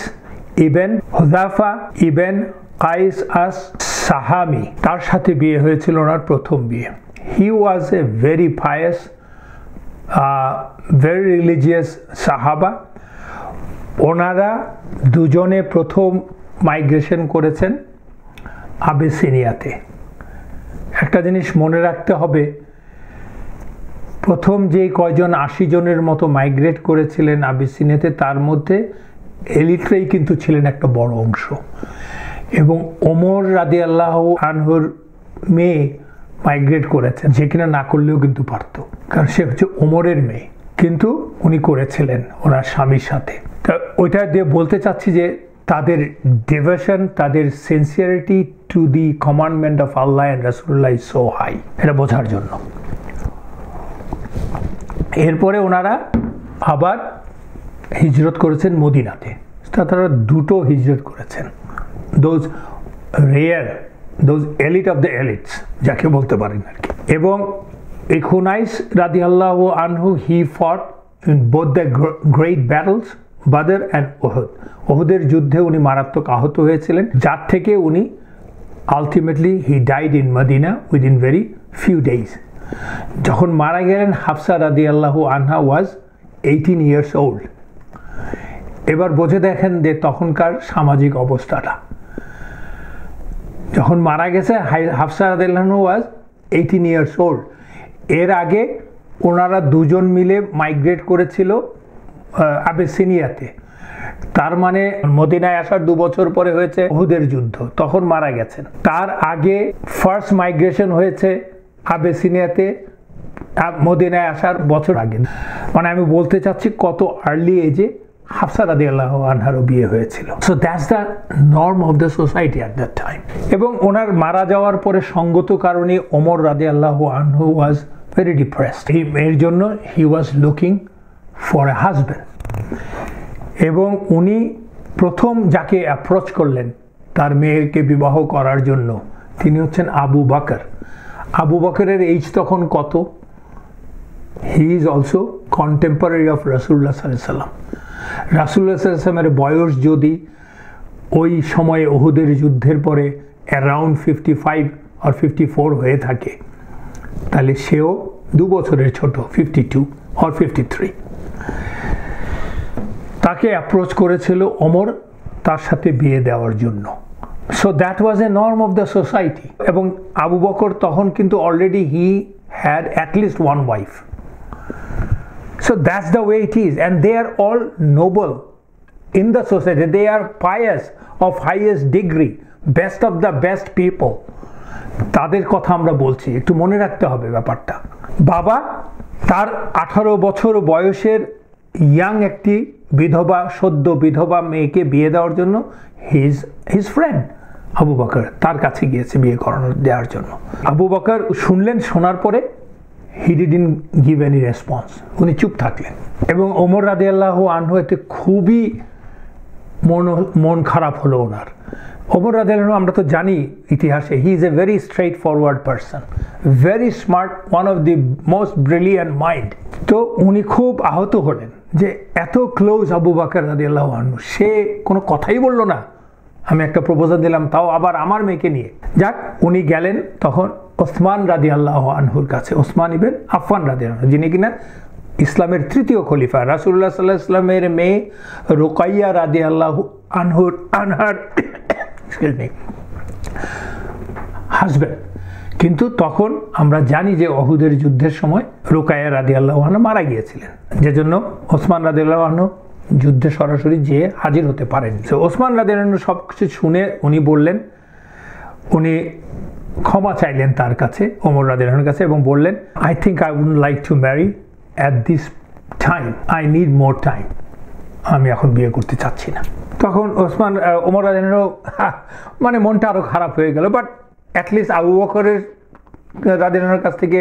ইবনে হুযাফা ইবনে কাইস আস সাহামি, তার সাথে বিয়ে হয়েছিল ওনার প্রথম বিয়ে। He was a very pious, very religious সাহাবা। ওনারা দুজনে প্রথম মাইগ্রেশন করেছেন আবিসিনিয়াতে। একটা জিনিস মনে রাখতে হবে, প্রথম যে কয়জন 80 জনের মতো মাইগ্রেট করেছিলেন আবিসিনিয়াতে, তার মধ্যে এলিটরাই কিন্তু ছিলেন একটা বড় অংশ। এবং ওমর রাদিয়াল্লাহু আনহুর মেয়ে মাইগ্রেট করেছেন, যে কিনা না করলেও কিন্তু পারত, কারণ সে হচ্ছে ওমরের মেয়ে, কিন্তু উনি করেছিলেন ওনার স্বামীর সাথে। তা ওইটা দিয়ে বলতে চাচ্ছি যে তাদের ডিভোশন, তাদের sincerity to the commandment of Allah and রাসূলুল্লাহ ইজ সো হাই, এটা বোঝার জন্য। এরপরে ওনারা আবার হিজরত করেছেন মদিনাতে। তারা দুটো হিজরত করেছেন, those rare, those elite of the elites যাকে বলতে পারেন আর কি। এবং এই খুনাইস রাদিয়াল্লাহু আনহু he fought in both the great battles Badr and Uhud. ওহুদের যুদ্ধে উনি মারাত্মক আহত হয়েছিলেন, যার থেকে উনি ultimately he died in Medina within very few days. যখন মারা গেলেন হাফসা রাদিয়াল্লাহু আনহা ওয়াজ 18 years old। এবার বুঝে দেখেন যে তখনকার সামাজিক অবস্থাটা। যখন মারা গেছে হাফসা রাদিয়াল্লাহু আনহা ওয়াজ 18 years old। এর আগে ওনারা দুজন মিলে মাইগ্রেট করেছিল আবিসিনিয়াতে। তার মানে মদিনায় আসার 2 বছর পরে হয়েছে উহুদের যুদ্ধ, তখন মারা গেছেন। তার আগে ফার্স্ট মাইগ্রেশন হয়েছে আবিসিনিয়াতে, মদিনায় আসার বছর আগে। মানে আমি বলতে চাচ্ছি কত আর্লি এজে হাফসা রাদিয়াল্লাহু আনহারও বিয়ে হয়েছিল। So that's the norm of the society at that time. এবং ওনার মারা যাওয়ার পরে সঙ্গত কারণে ওমর রাদিয়াল্লাহু আনহু ওয়াজ ভেরি ডিপ্রেসড। এর জন্য he was looking for a husband. এবং উনি প্রথম যাকে অ্যাপ্রোচ করলেন তার মেয়েকে বিবাহ করার জন্য, তিনি হচ্ছেন আবু বকর। আবু বকরের এইজ তখন কত? He is also contemporary of রাসূলুল্লাহ সাল্লাল্লাহু আলাইহি ওয়াসাল্লাম। রাসূলুল্লাহ সাল্লাল্লাহু আলাইহি ওয়াসাল্লামের বয়স যদি ওই সময়ে উহুদের যুদ্ধের পরে অ্যারাউন্ড 55 or 54 হয়ে থাকে, তাহলে সেও 2 বছরের ছোট, 52 or 53। তাকে অ্যাপ্রোচ করেছিল ওমর তার সাথে বিয়ে দেওয়ার জন্য। So that was A norm of the society. এবং আবু বকর তখন কিন্তু already he had at least one wife. So that's the way it is, and they are all noble in the society. They are pious of highest degree, best of the best people. তাদের কথা আমরা বলছি, একটু মনে রাখতে হবে ব্যাপারটা। বাবা তার 18 বছর বয়সের ইয়াং একটি বিধবা, সদ্য বিধবা মেয়েকে বিয়ে দেওয়ার জন্য হিজ ফ্রেন্ড আবু বকর তার কাছে গিয়েছে বিয়ে করানোর দেওয়ার জন্য। আবু বকর শুনলেন, শোনার পরে he didn't give any response, উনি চুপ থাকলেন। এবং ওমর রাদিয়াল্লাহু আনহু এতে খুবই মন খারাপ হলো ওনার। ওমর রাদিয়াল্লাহু আনহু আমরা তো জানি ইতিহাসে, he is a very straight forward person, very smart, one of the most brilliant mind. তো উনি খুব আহত হলেন যে এত ক্লোজ আবু বকর রাদিয়াল্লাহু আনহু, সে কোনো কথাই বলল না, আমি একটা প্রপোজাল দিলাম তাও আবার আমার মেয়েকে নিয়ে। যাক, উনি গেলেন তখন ওসমান রাদিয়াল্লাহু আনহুর কাছে, ওসমান ইবনে আফফান রাদিয়াল্লাহু আনহু, যিনি কিনা ইসলামের তৃতীয় খলিফা, রাসূলুল্লাহ সাল্লাল্লাহু আলাইহি ওয়াসাল্লামের মেয়ে রুকাইয়া রাদিয়াল্লাহু আনহার হাজবেন্ড। কিন্তু তখন আমরা জানি যে উহুদের যুদ্ধের সময় রুকাইয়া রাদিয়াল্লাহু আনহা মারা গিয়েছিলেন, যে জন্য ওসমান রাদিয়াল্লাহু আনহু যুদ্ধে সরাসরি যেয়ে হাজির হতে পারেননি। ওসমান রাদিয়াল্লাহু আনহু সব কিছু শুনে উনি বললেন, উনি ক্ষমা চাইলেন তার কাছে, ওমর রাদিয়াল্লাহু আনহুর কাছে, এবং বললেন, I think I would like to marry at this time, I need more time, আমি এখন বিয়ে করতে চাচ্ছি না। তখন ওমর রাদিয়াল্লাহু আনহু মানে মনটা আরও খারাপ হয়ে গেল, বাট অ্যাটলিস্ট আবু বকরের রাদিয়াল্লাহু আনহুর কাছ থেকে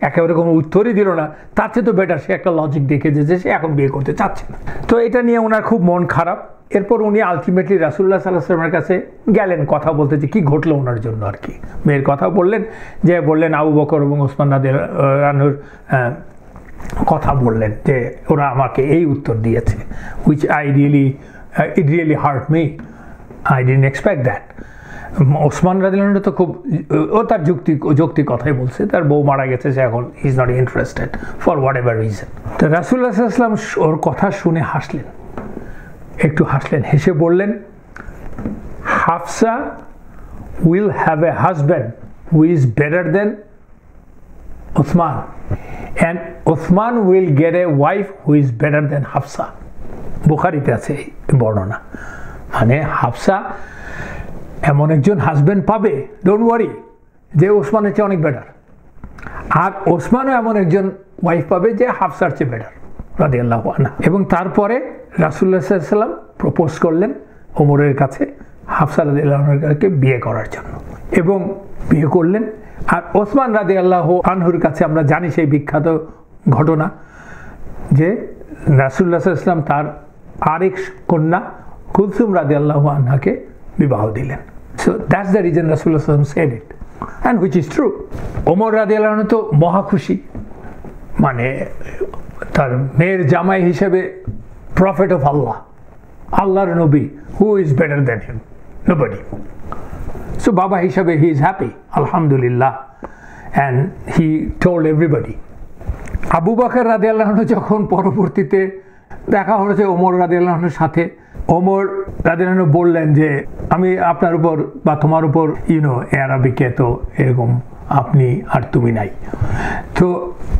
একেবারে কোনো উত্তরই দিল না, তার চেয়ে তো বেটার সে একটা লজিক দেখে যে সে এখন বিয়ে করতে চাচ্ছে না। তো এটা নিয়ে ওনার খুব মন খারাপ। এরপর উনি আলটিমেটলি রাসূলুল্লাহ সাল্লাল্লাহু আলাইহি ওয়াসাল্লামের কাছে গেলেন কথা বলতে, যে কী ঘটলো ওনার জন্য আর কি। মেয়ের কথা বললেন, যে বললেন আবু বকর এবং ওসমান রাদিয়াল্লাহু আনহুর কথা বললেন যে ওরা আমাকে এই উত্তর দিয়েছে, which it really hurt me, I didn't expect that. Osman রাদিয়াল্লাহু আনহু তো খুব, ও তার যুক্তি কথাই বলছে, তার বউ মারা গেছে, সে এখন he is not interested for what ever reason. তো রাসূলুল্লাহ সাল্লাল্লাহু আলাইহি ওয়াসাল্লাম ওর কথা শুনে হাসলেন, একটু হাসলেন, হেসে বললেন, Hafsa will have a husband who is better than Osman, and Osman will get a wife who is better than Hafsa. বুখারীতে আছে এই বর্ণনা, মানে হাফসা এমন একজন হাজব্যান্ড পাবে, ডোন্ট ওয়ারি, যে ওসমানের চেয়ে অনেক বেটার, আর ওসমানও এমন একজন ওয়াইফ পাবে যে হাফসার চেয়ে বেটার রাদিয়াল্লাহু আনহা। এবং তারপরে রাসূলুল্লাহ সাল্লাল্লাহু আলাইহি ওয়াসাল্লাম প্রপোজ করলেন ওমরের কাছে হাফসা রাদিয়াল্লাহু আনহাকে বিয়ে করার জন্য, এবং বিয়ে করলেন। আর ওসমান রাদিয়াল্লাহু আনহুর কাছে আমরা জানি সেই বিখ্যাত ঘটনা যে রাসূলুল্লাহ সাল্লাল্লাহু আলাইহি ওয়াসাল্লাম তার আরেক কন্যা কুলসুম রাদিয়াল্লাহু আনহাকে বিবাহ দিলেন। সো দ্যাটস দ্য রিজন রাসূলুল্লাহ সাল্লাল্লাহু আলাইহি ওয়াসাল্লাম said it, and which is true. Omar রাদিয়াল্লাহু আনহু তো মহা খুশি, মানে তার মেয়ের জামাই হিসেবে প্রফেট অফ আল্লাহ, আল্লাহর নবী, who is better than him, nobody. So বাবা হিসাবে হি ইজ হ্যাপি, আলহামদুলিল্লাহ, and he told everybody. Abu Bakr রাদিয়াল্লাহু আনহু যখন পরবর্তীতে দেখা হয়েছে ওমর রাদিয়াল্লাহু আনহুর সাথে, ওমর রাদিয়াল্লাহু আনহু বললেন যে আমি আপনার উপর বা তোমার উপর আরবিকে তো এরকম আপনি আর তুমি নাই, তো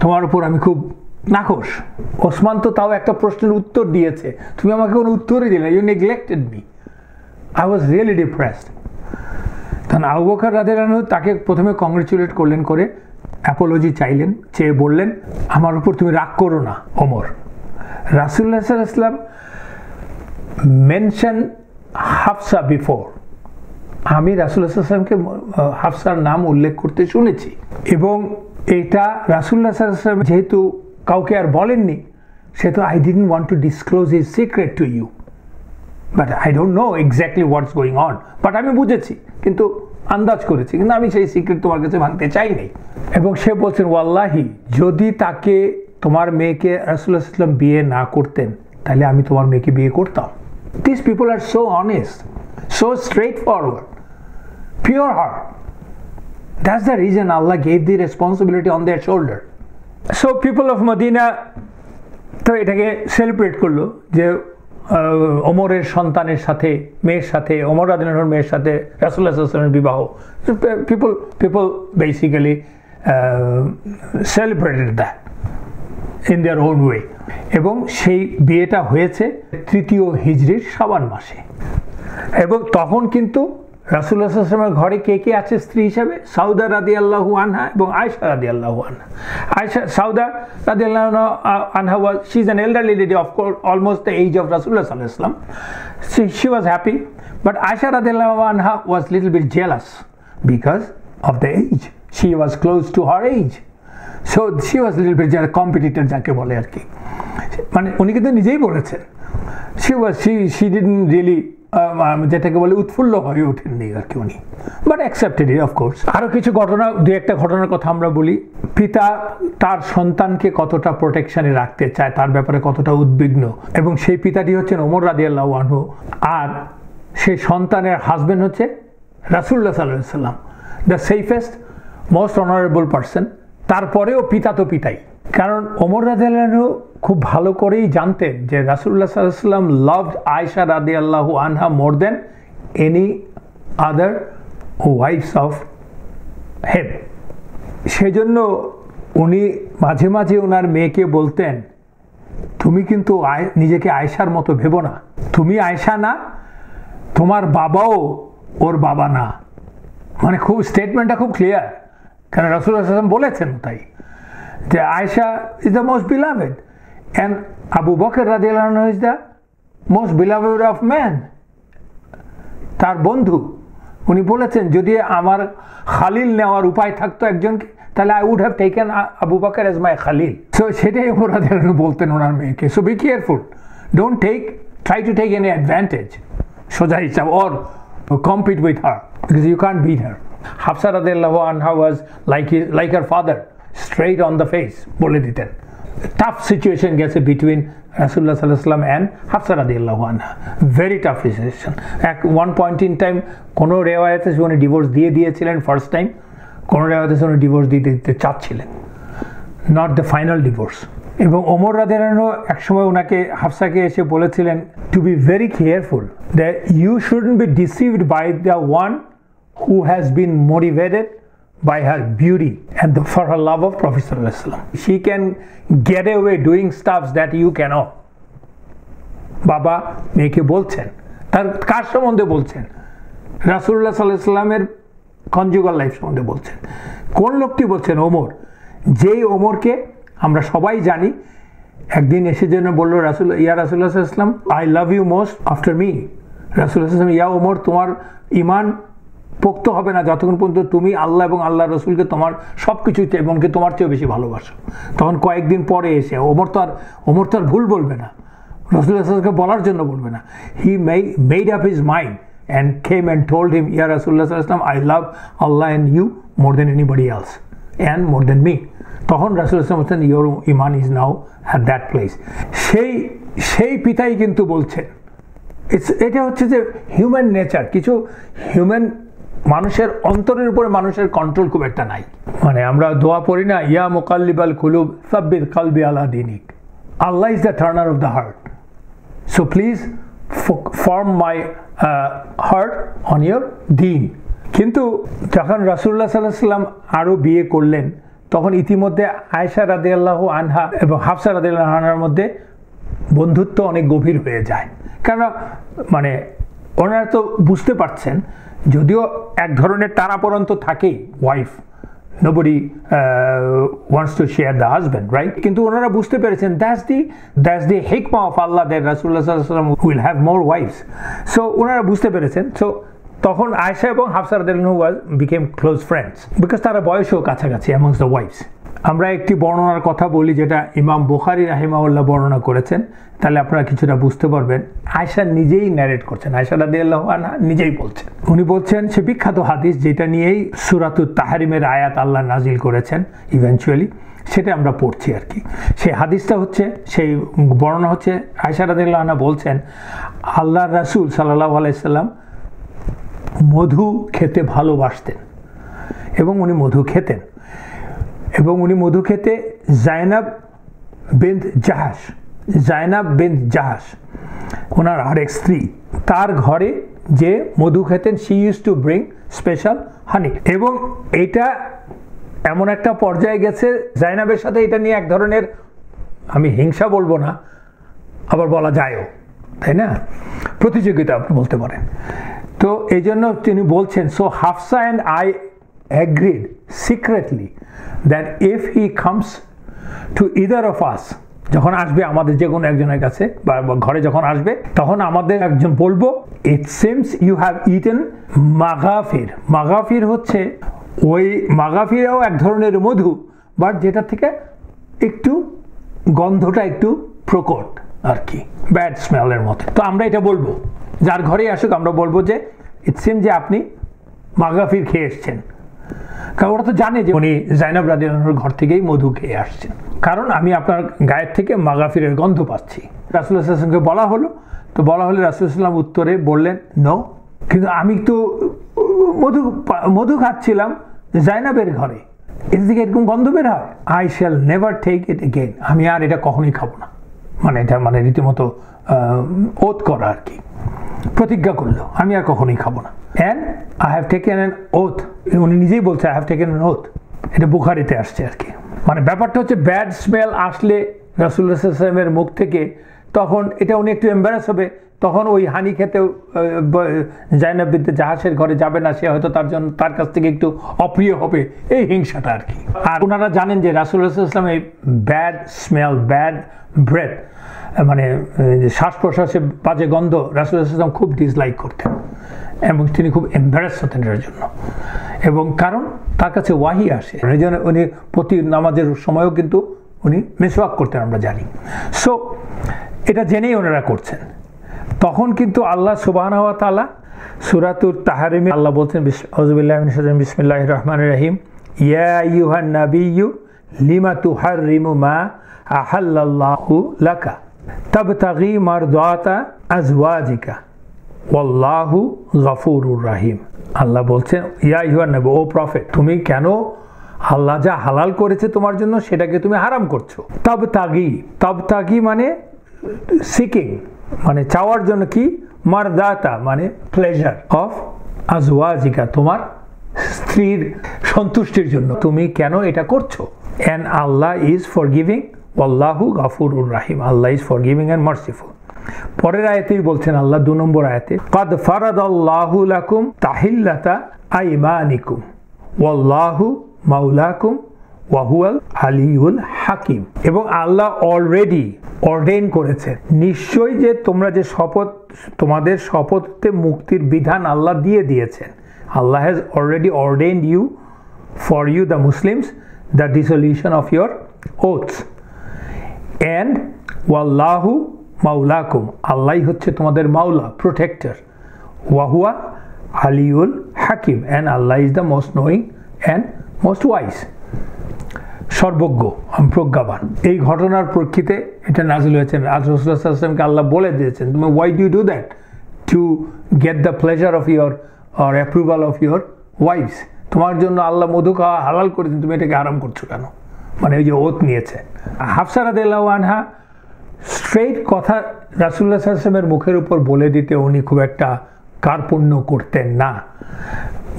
তোমার উপর আমি খুব নাখোশ। ওসমান তো তাও একটা প্রশ্নের উত্তর দিয়েছে, তুমি আমাকে কোনো উত্তরই দিলে, you neglected me, I was really depressed. তখন আবু বকর রাদিয়াল্লাহু আনহু তাকে প্রথমে কংগ্রেচুলেট করলেন, করে অ্যাপোলজি চাইলেন, চেয়ে বললেন আমার উপর তুমি রাগ করো না ওমর। রাসূলুল্লাহ সাল্লাল্লাহু আলাইহি ওয়াসাল্লাম মেনশন হাফসা বিফোর, আমি রাসূলুল্লাহ সাল্লাল্লাহু আলাইহি ওয়াসাল্লামকে হাফসার নাম উল্লেখ করতে শুনেছি, এবং এটা রাসূলুল্লাহ সাল্লাল্লাহু আলাইহি ওয়াসাল্লাম যেহেতু কাউকে আর বলেননি, সেহেতু I didn't want to disclose his secret to you, but I don't know exactly what's going on, but আমি বুঝেছি, কিন্তু আন্দাজ করেছি, কিন্তু আমি সেই সিক্রেট তোমার কাছে ভাঙতে চাইনি। এবং সে বলছেন, ওয়াল্লাহি যদি তাকে তোমার মেয়েকে রাসূলুল্লাহ সাল্লাল্লাহু আলাইহি ওয়াসাল্লাম বিয়ে না করতেন, তাহলে আমি তোমার মেয়েকে বিয়ে করতাম। This people are so honest, so straightforward, pure heart. That's the reason Allah gave the responsibility on their shoulder. So people of Medina তো এটাকে সেলিব্রেট করলো যে ওমরের সন্তানের সাথে, মেয়ের সাথে, ওমর রাদিয়াল্লাহু আনহুর মেয়ের সাথে রাসূলুল্লাহ সাল্লাল্লাহু আলাইহি ওয়াসাল্লামের বিবাহ। People basically celebrated that in their own way. এবং সেই বিয়েটা হয়েছে 3য় হিজরির শাবান মাসে। এবং তখন কিন্তু রাসূলুল্লাহ সাল্লাল্লাহু আলাইহি ওয়াসাল্লামের ঘরে কে কে আছে স্ত্রী হিসেবে? সাউদা রাদিয়াল্লাহু আনহা এবং আয়েশা রাদিয়াল্লাহু আনহা। সাউদা রাদিয়াল্লাহু আনহা was she's an elderly lady, of course almost the age of Rasulullah sallallahu alaihi wasallam. She was happy, but Aisha radiallahu anha was little bit jealous because of the age. She was close to her age, so she was little bit jealous, competitor যাকে বলে আর কি। মানে উনি কিন্তু নিজেই বলেছেন she didn't really যেটাকে বলে উৎফুল্ল হয়ে ওঠেননি আর কি উনি, বাট অ্যাকসেপ্টেড ইট অফকোর্স। আরও কিছু ঘটনা, দু একটা ঘটনার কথা আমরা বলি। পিতা তার সন্তানকে কতটা প্রোটেকশনে রাখতে চায়, তার ব্যাপারে কতটা উদ্বিগ্ন, এবং সেই পিতাটি হচ্ছেন ওমর রাদিয়াল্লাহু আনহু, আর সেই সন্তানের হাজবেন্ড হচ্ছে রাসূলুল্লাহ সাল্লাল্লাহু আলাইহি ওয়াসাল্লাম, the safest most honourable person. তারপরেও পিতা তো পিতাই, কারণ ওমর রাদিয়াল্লাহু আনহু খুব ভালো করেই জানতেন যে রাসূলুল্লাহ সাল্লাল্লাহু আলাইহি ওয়াসাল্লাম লাভড আয়েশা রাদিয়াল্লাহু আনহা more than any other wives of him. সেজন্য উনি মাঝে মাঝে ওনার মেয়েকে বলতেন, তুমি কিন্তু নিজেকে আয়েশার মতো ভেবো না, তুমি আয়েশা না, তোমার বাবাও ওর বাবা না। মানে খুব স্টেটমেন্টটা খুব ক্লিয়ার, কারণ রাসূলুল্লাহ সাল্লাল্লাহু আলাইহি ওয়াসাল্লাম বলেছেন তাই, যে Ayesha is the most beloved and Abu Bakr radiyallahu anhu is the most beloved of man, তার বন্ধু। উনি বলেছেন যদি আমার খালিল নেওয়ার উপায় থাকতো একজনকে, তাহলে I would have taken Abu Bakr as my Khalil. So সেটাই ওমর রাদিয়াল্লাহু আনহু বলতেন ওনার মেয়েকে, so be careful, don't try to take any advantage, সোজা হিসাব, or compete with her because you can't beat her. Hafsa রাদিয়াল্লাহু আনহা was like her father, straight on the face বলে দিতেন। Tough situation গেছে between Rasulullah sallallahu alaihi wasallam and Hafsa radiyallahu anha, very tough situation. At one point in time কোন রিওয়ায়াতে উনি divorce দিয়ে দিয়েছিলেন first time, কোন রিওয়ায়াতে উনি ডিভোর্স দিতে চাচ্ছিলেন, নট দ্য ফাইনাল ডিভোর্স। এবং ওমর রাদিয়াল্লাহু আনহু একসময় ওনাকে হাফসাকে এসে বলেছিলেন to be very careful that you shouldn't be deceived by the one who has been motivated by her beauty and for her love of Prophet sallallahu alaihi wasallam. She can get away doing stuffs that you cannot. বাবা মেয়েকে বলছেন, তার কার সম্বন্ধে বলছেন? রাসূলুল্লাহ সাল্লাল্লাহু আলাইহি ওয়াসাল্লামের conjugal life সম্বন্ধে বলছেন। কোন লোকটি বলছেন? ওমর। যেই ওমরকে আমরা সবাই জানি একদিন এসে যেন বলল ইয়া রাসূলুল্লাহ সাল্লাল্লাহু আলাইহি ওয়াসাল্লাম, I love you most after me. রাসূলুল্লাহ সাল্লাল্লাহু আলাইহি ওয়াসাল্লাম, ইয়া ওমর, তোমার ঈমান পোক্ত হবে না যতক্ষণ পর্যন্ত তুমি আল্লাহ এবং আল্লাহ রসুলকে তোমার সব কিছুতে এমনকি তোমার চেয়েও বেশি ভালোবাসো। তখন কয়েকদিন পরে এসে ওমর তো আর ভুল বলবে না, রাসূলুল্লাহকে বলার জন্য বলবে না। He made up his mind and came and told him, ইয়া রাসূলুল্লাহ সাল্লাল্লাহু আলাইহি ওয়াসাল্লাম, I love Allah and you more than anybody else and more than me. তখন রাসূলুল্লাহ সাল্লাল্লাহু আলাইহি ওয়াসাল্লাম, ইয়োর ইমান is now at that place. সেই পিতাই কিন্তু বলছেন, এটা হচ্ছে যে হিউম্যান নেচার, কিছু হিউম্যান মানুষের অন্তরের উপরে মানুষের কন্ট্রোল খুব একটা নাই। মানে আমরা দোয়া পড়ি না, ইয়া মুকাল্লিবাল কুলুব সাব্বিত কলবি আলা দীনিক, Allah is the turner of the heart, so please form my heart on your দীন। কিন্তু যখন রাসূলুল্লাহ সাল্লাল্লাহু আলাইহি ওয়াসাল্লাম আরও বিয়ে করলেন, তখন ইতিমধ্যে আয়েশা রাদিয়াল্লাহু আনহা এবং হাফসা রাদিয়াল্লাহু আনহার মধ্যে বন্ধুত্ব অনেক গভীর হয়ে যায়। কেন মানে ওনারা তো বুঝতে পারছেন, যদিও এক ধরনের টানাপোড়েন তো থাকেই, wife nobody wants to share the husband, right? কিন্তু ওনারা বুঝতে পেরেছেন that's the hikmah of Allah that Rasulullah sallallahu alaihi wasallam will have more wives. So ওনারা বুঝতে পেরেছেন। So তখন আয়েশা এবং হাফসা রাদিয়াল্লাহু আনহা became close friends because তারা বয়সেও কাছাকাছি amongst the wives. আমরা একটি বর্ণনার কথা বলি যেটা ইমাম বুখারী রাহিমাহুল্লাহ বর্ণনা করেছেন, তাহলে আপনারা কিছুটা বুঝতে পারবেন। আয়েশা নিজেই ন্যারেট করছেন, আয়েশা রাদিয়াল্লাহু আনহা নিজেই বলছেন। উনি বলছেন সে বিখ্যাত হাদিস যেটা নিয়েই সূরাতুত তাহরিমের আয়াত আল্লাহ নাজিল করেছেন ইভেন্চুয়ালি, সেটা আমরা পড়ছি আর কি। সেই হাদিসটা হচ্ছে, সেই বর্ণনা হচ্ছে, আয়েশা রাদিয়াল্লাহু আনহা বলছেন আল্লাহর রাসূল সাল্লাল্লাহু আলাইহি সাল্লাম মধু খেতে ভালোবাসতেন এবং উনি মধু খেতেন, এবং উনি মধু খেতে জায়নাব বিনত জাহাশ ওনার আরেক স্ত্রী, তার ঘরে যে মধু খেতেন, she use to bring special honey. এবং এটা এমন একটা পর্যায়ে গেছে জাইনাবের সাথে এটা নিয়ে এক ধরনের, আমি হিংসা বলবো না, আবার বলা যায়ও, তাই না, প্রতিযোগিতা আপনি বলতে পারেন। তো এই জন্য তিনি বলছেন, so Hafsa and I agreed secretly that if he comes to either of us, যখন আসবে আমাদের যে কোনো একজনের কাছে বা ঘরে যখন আসবে, তখন আমাদের একজন বলবো, it seems you have eaten মাগাফির। মাগাফির হচ্ছে ওই মাগাফিরাও এক ধরনের মধু, বাট যেটা থেকে একটু গন্ধটা একটু প্রকট আর কি, ব্যাড স্মেলের মতো। তো আমরা এটা বলবো, যার ঘরেই আসুক আমরা বলবো যে ইট সিম যে আপনি মাগাফির খেয়ে এসছেন, কারণ ওরা তো জানে যে উনি জাইনাব রাদিয়াল্লাহু আনহার ঘর থেকেই মধু খেয়ে আসছেন, কারণ আমি আপনার গায়ের থেকে মাগাফিরের গন্ধ পাচ্ছি। রাসূলুল্লাহ সাল্লাল্লাহু আলাইহি ওয়াসাল্লামকে বলা হলো, তো বলা হলে রাসূলুল্লাহ সাল্লাল্লাহু আলাইহি ওয়াসাল্লাম উত্তরে বললেন, নো, কিন্তু আমি তো মধু খাচ্ছিলাম জাইনাবের ঘরে, এর থেকে এরকম গন্ধ বের হয়, I shall never take it again, আমি আর এটা কখনোই খাবো না। মানে এটা মানে রীতিমতো ওথ করা আর কি, প্রতিজ্ঞা করলো আমি আর কখনোই খাবো না। And I have taken an oath, উনি নিজেই বলছে I have taken an oath, এটা বুখারীতে আসছে আর কি। মানে ব্যাপারটা হচ্ছে ব্যাড স্মেল আসলে রাসূলুল্লাহ সাল্লাল্লাহু আলাইহি ওয়াসাল্লামের মুখ থেকে, তখন এটা উনি একটু এম্বারাস হবে, তখন ওই হানি খেতে জাইনাব বিনতে জাহাসের ঘরে যাবে না, সে হয়তো তার কাছ থেকে একটু অপ্রিয় হবে, এই হিংসাটা আর কি। আর ওনারা জানেন যে রাসূলুল্লাহ সাল্লাল্লাহু আলাইহি ওয়াসাল্লাম এই ব্যাড স্মেল, ব্যাড ব্রেথ, মানে শ্বাস প্রশ্বাসে বাজে গন্ধ রাসূলুল্লাহ সাল্লাল্লাহু আলাইহি ওয়াসাল্লাম খুব ডিসলাইক করতেন, এবং তিনি খুব এম্বারাস হতেন এর জন্য, এবং কারণ তার কাছে ওয়াহি আসে, এই জন্য উনি প্রতি নামাজের সময়ও কিন্তু উনি মিসওয়াক করতেন আমরা জানি। সো এটা জেনেই ওনারা করছেন। তখন কিন্তু আল্লাহ সুবহানাহু ওয়া তাআলা সূরাতুত তাহরিমে আল্লাহ বলছেন, আউযুবিল্লাহি মিনাশ শাইতানির বিসমিল্লাহির রহমানির রহিম, ইয়া আইয়ুহান নাবিয়্যু লিমা তুহাররিমু মা আহাল্লাল্লাহু লাকা তাবতাগি মারদাতা আজওয়াজিকা ওয়াল্লাহু গফুরুর রহিম। আল্লাহ বলছেন, ইয়া আইয়ুহান নবী, ও প্রফেট, তুমি কেন আল্লাহ যা হালাল করেছে তোমার জন্য সেটাকে তুমি হারাম করছো। তাবতাগি মানে সিকিং, মানে চাওয়ার জন্য, কি মারদাতা মানে প্লেজার অফ আজওয়াজিকা, তোমার স্ত্রীর সন্তুষ্টির জন্য তুমি কেন এটা করছো। অ্যান্ড আল্লাহ ইজ ফরগিভিং ওয়াল্লাহু গফুরুর রহিম, Allah is forgiving and merciful. পরের আয়াতেই বলছেন আল্লাহ 2 নম্বর আয়াতে, ক্বাদ ফারাদাল্লাহু লাকুম তাহিল্লাতা আইমানিকুম ওয়াল্লাহু মাওলাকুম ওয়া হুয়াল আলিয়ুল হাকিম। এবং আল্লাহ অলরেডি অর্ডেন করেছেন, নিশ্চয়ই যে তোমরা যে শপথ, তোমাদের শপথে মুক্তির বিধান আল্লাহ দিয়ে দিয়েছেন। Allah has already ordained you for you the Muslims the dissolution of your oaths, and ওয়াল্লাহু মাওলাকুম, আল্লাহ হচ্ছে তোমাদের মাওলা, প্রোটেক্টর, ওয়া হুয়া আলিউল হাকিম, and Allah is the most knowing and most wise, সর্বজ্ঞ, প্রজ্ঞাবান। এই ঘটনার প্রেক্ষিতে এটা নাযিল হয়েছে। রাসূলুল্লাহ সাল্লাল্লাহু আলাইহি ওয়াসাল্লামকে আল্লাহ বলে দিয়েছেন, তুমি why do you do that, to get the pleasure of your or approval of your wives, তোমার জন্য আল্লাহ মধু খাওয়া হালাল করেছেন, তুমি এটাকে হারাম করছো কেন, মানে ওই যে ওত নিয়েছে। হাফসা রাদিয়াল্লাহু আনহা স্ট্রেইট কথা রাসূলুল্লাহ সাল্লাল্লাহু আলাইহি ওয়াসাল্লামের মুখের উপর বলে দিতে উনি খুব একটা কার্পণ্য করতেন না,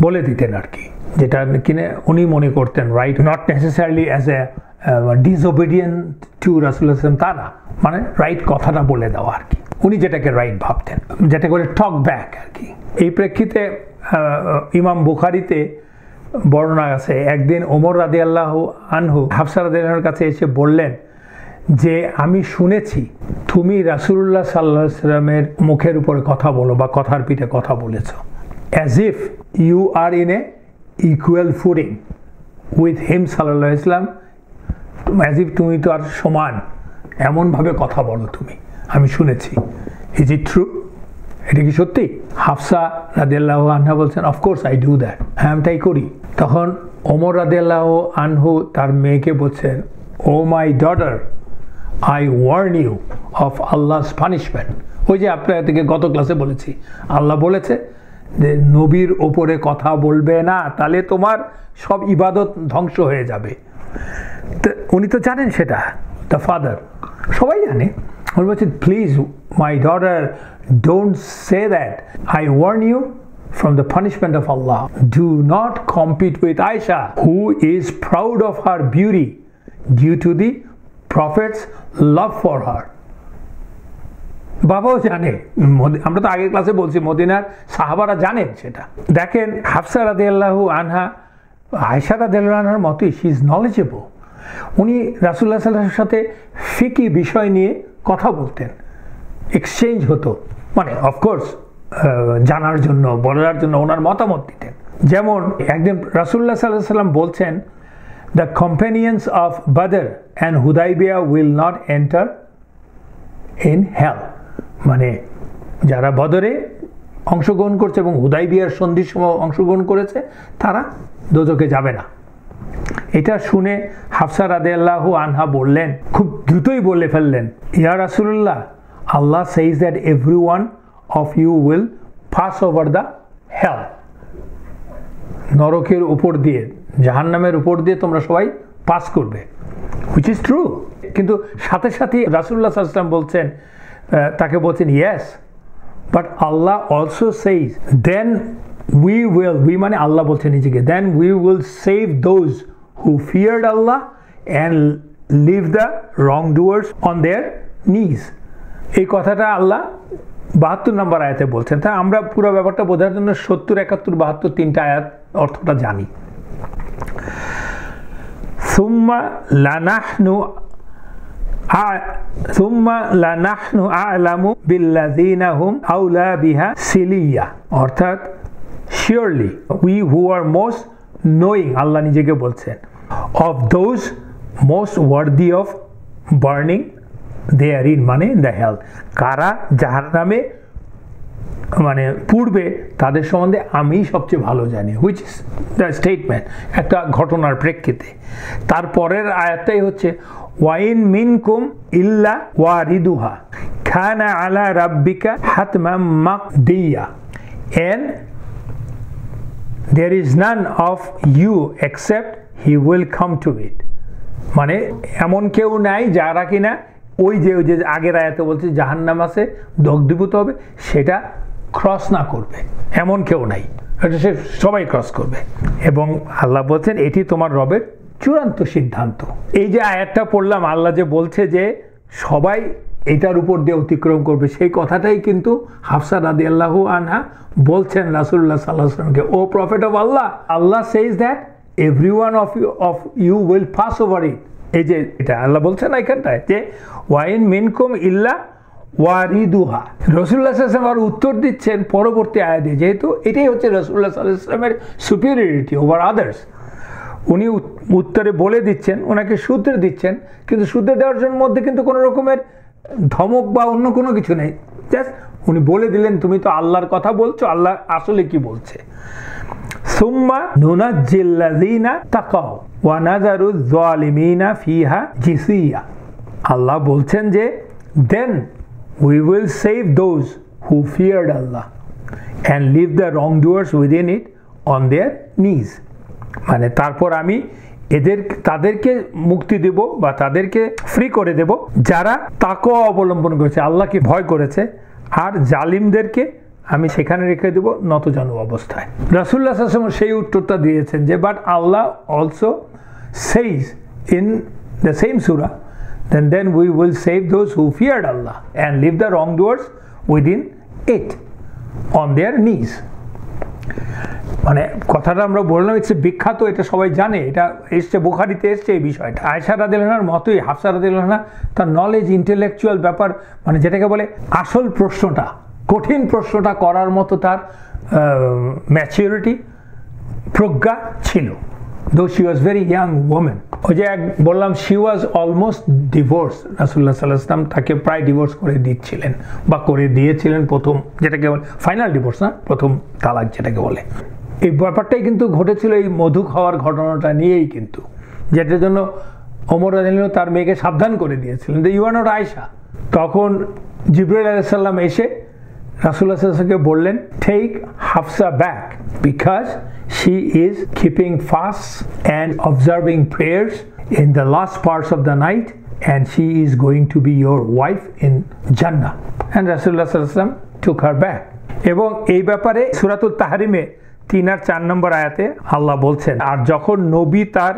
বলে দিতেন আর কি, যেটা কিনে উনি মনে করতেন right, not necessarily as a disobedient to রাসূলুল্লাহ সাল্লাল্লাহু আলাইহি ওয়াসাল্লাম, তা না, মানে রাইট কথাটা বলে দেওয়া আর কি, উনি যেটাকে রাইট ভাবতেন, যেটা করে টক ব্যাক আর কি। এই প্রেক্ষিতে ইমাম বুখারীতে বর্ণনা আছে, একদিন ওমর রাদিয়াল্লাহু আনহু হাফসা রাদিয়াল্লাহু আনহার কাছে এসে বললেন যে আমি শুনেছি তুমি রাসূলুল্লাহ সাল্লাল্লাহু আলাইহি ওয়াসাল্লামের মুখের উপরে কথা বলো বা কথার পিঠে কথা বলেছ, as if you are in a equal footing with him সাল্লাল্লাহু আলাইহি ওয়াসাল্লাম, অ্যাজ ইফ তুমি তো আর সমান, এমনভাবে কথা বলো তুমি, আমি শুনেছি। ইজ ইট ট্রু, এটা কি সত্যি? হাফসা রাদিয়াল্লাহু আনহা বলছেন, অফকোর্স আই ডু দ্যাট, হ্যাঁ আমি তাই করি। তখন ওমর রাদিয়াল্লাহু আনহু তার মেয়েকে বলছেন, oh my daughter, I warn you of Allah's punishment. ওই যে আপনাদেরকে গত ক্লাসে বলেছি, আল্লাহ বলেছে যে নবীর ওপরে কথা বলবে না, তাহলে তোমার সব ইবাদত ধ্বংস হয়ে যাবে। তো উনি তো জানেন সেটা, দ্য ফাদার, সবাই জানে। উনি বলছেন, please my daughter, don't say that, I warn you from the punishment of Allah. Do not compete with Aisha, who is proud of her beauty due to the Prophet's love for her. বাবাও জানে, আমরা তো আগের ক্লাসে বলছি মদিনার সাহাবারা জানেন সেটা। দেখেন হাফসা রাদিয়াল্লাহু আনহা আয়েশা রাদিয়াল্লাহু আনহার মতোই, শি ইজ নলেজেবল। উনি রাসূলুল্লাহ সাল্লাল্লাহু আলাইহি ওয়াসাল্লামের সাথে ফিকি বিষয় নিয়ে কথা বলতেন, এক্সচেঞ্জ হতো, মানে অফকোর্স জানার জন্য, বলার জন্য ওনার মতামত দিতেন। যেমন একদিন রাসূলুল্লাহ সাল্লাল্লাহু আলাইহি ওয়াসাল্লাম বলছেন, the companions of Badr and Hudaibiya will not enter in hell, মানে যারা বদরে অংশগ্রহণ করছে এবং হুদাইবিয়ার সন্ধির সময় অংশগ্রহণ করেছে তারা দোজখে যাবে না। এটা শুনে হাফসা রাদিয়াল্লাহু আনহা বললেন, খুব দ্রুতই বলে ফেললেন, ইয়া রাসূলুল্লাহ, Allah says that everyone of you will pass over the hell, নরকের উপর দিয়ে, জাহান্নামের উপর দিয়ে তোমরা সবাই পাস করবে, হুইচ ইজ ট্রু। কিন্তু সাথে সাথে রাসূলুল্লাহ সাল্লাল্লাহু আলাইহি ওয়াসাল্লাম বলছেন, তাকে বলছেন yes, but Allah also says then we মানে আল্লাহ বলছেন নিজেকে, then we will save those who feared Allah and leave the wrongdoers on their knees. এই কথাটা আল্লাহ ৭২ নম্বর আয়াতে বলছেন। তাই আমরা পুরো ব্যাপারটা বোঝার জন্য ৭০, ৭১, ৭২ তিনটা আয়াত অর্থটা জানি। সুম্মা লানাহনু আ'লামু বিল্লাযীনা হুম আওলা বিহা সিলিয়া, অর্থাৎ surely we who are most knowing, Allah নিজেকে বলছেন, of those most worthy of burning therein, মানে ইন দ্য হেল, কারা জাহান্নামে মানে পূর্বে তাদের সম্বন্ধে আমি সবচেয়ে ভালো জানি, হুইচ ইজ দ্য স্টেটমেন্ট, একটা ঘটনার প্রেক্ষিতে। তারপরের আয়াতটাই হচ্ছে ওয়াইন মিনকুম ইল্লা ওয়ারিদুহা কানা আলা রাব্বিকা হাতমান মাকদিয়া, and there is none of you except he will come to it, মানে এমন কেউ নাই যারা কিনা ওই যে আগের আয়াতে বলছে জাহান্নাম আছে, দগ্ধীভূত হবে, সেটা ক্রস না করবে, এমন কেউ নাই, এটা সে সবাই ক্রস করবে। এবং আল্লাহ বলছেন এটি তোমার রবের চূড়ান্ত সিদ্ধান্ত। এই যে আয়াতটা পড়লাম, আল্লাহ যে বলছে যে সবাই এটার উপর দিয়ে অতিক্রম করবে, সেই কথাটাই কিন্তু হাফসা রাদিয়াল্লাহু আনহা বলছেন রাসূলুল্লাহ সাল্লাল্লাহু আলাইহি ওয়াসাল্লামকে, oh prophet of Allah, Allah says that everyone of you will pass over it. এই যে এটা আল্লাহ বলছেন এখানটায় যে ওয়াইন মিনকুম ইল্লা ওয়ারিদুহা, রাসূলুল্লাহ সাল্লাল্লাহু আলাইহি ওয়াসাল্লাম উত্তর দিচ্ছেন পরবর্তী আয়াতে, যেহেতু এটাই হচ্ছে রাসূলুল্লাহ সাল্লাল্লাহু আলাইহি ওয়াসাল্লামের সুপিরিয়রিটি ওভার আদার্স। উনি উত্তরে বলে দিচ্ছেন, ওনাকে সূত্র দিচ্ছেন, কিন্তু সূত্র দেওয়ার জন্য মধ্যে কিন্তু কোনো রকমের ধমক বা অন্য কোনো কিছু নেই, জাস্ট উনি বলে দিলেন তুমি তো আল্লাহর কথা বলছো, আল্লাহ আসলে কি বলছে। সুম্মা নুনাজ্জিল্লাযীনা তাকাও ওয়া নাযারু যালিমিনা ফিহা জিসিয়া, আল্লাহ বলছেন যে then we will save those who feared Allah and leave the wrongdoers within it on their knees, মানে তারপর আমি তাদেরকে মুক্তি দেব বা তাদেরকে ফ্রি করে দেব যারা তাকওয়া অবলম্বন করেছে, আল্লাহকে ভয় করেছে, আর জালিমদেরকে আমি সেখানে রেখে দেব নতজানু অবস্থায়। রাসূলুল্লাহ সাল্লাল্লাহু আলাইহি ওয়াসাল্লাম সেই উত্তরটা দিয়েছেন যে but Allah also সেইজ in the same Surah, then we will save those who feared Allah and leave the wrongdoers within it on their knees। মানে কথাটা আমরা বললাম ইটস বিখ্যাত, এটা সবাই জানে, এটা এসছে বুখারীতে এসছে এই বিষয়টা। আয়েশা রাদিয়াল্লাহু আনহার মতোই হাফসা রাদিয়াল্লাহু আনহা তার নলেজ, ইন্টেলেকচুয়াল ব্যাপার, মানে যেটাকে বলে আসল প্রশ্নটা, কঠিন প্রশ্নটা করার মতো তার ম্যাচিউরিটি, প্রজ্ঞা ছিল, though she was very young women. ওই যে বললাম শি ওয়াজ অলমোস্ট ডিভোর্স, রাসূলুল্লাহ সাল্লাল্লাহু আলাইহি ওয়াসাল্লাম তাকে প্রায় ডিভোর্স করে দিচ্ছিলেন বা করে দিয়েছিলেন, প্রথম যেটাকে বলে ফাইনাল ডিভোর্স না, প্রথম তালাক যেটাকে বলে। এই ব্যাপারটাই কিন্তু ঘটেছিল এই মধু খাওয়ার ঘটনাটা নিয়েই, কিন্তু যেটার জন্য ওমর রাদিয়াল্লাহু তার মেয়েকে সাবধান করে দিয়েছিলেন যে ইউ আর নট আয়েশা। তখন জিবরাইল আলাইহিস সালাম এসে রাসূলুল্লাহ সাল্লাল্লাহু আলাইহি ওয়াসাল্লামকে বললেন take Hafsa back because she is keeping fasts and observing prayers in the last parts of the night and she is going to be your wife in Jannah. And Rasulullah sallallahu alaihi wasallam took her back. এবং এই ব্যাপারে সূরাতুল তাহরিমে 3 আর 4 নম্বর আয়াতে আল্লাহ বলছেন, আর যখন নবী তার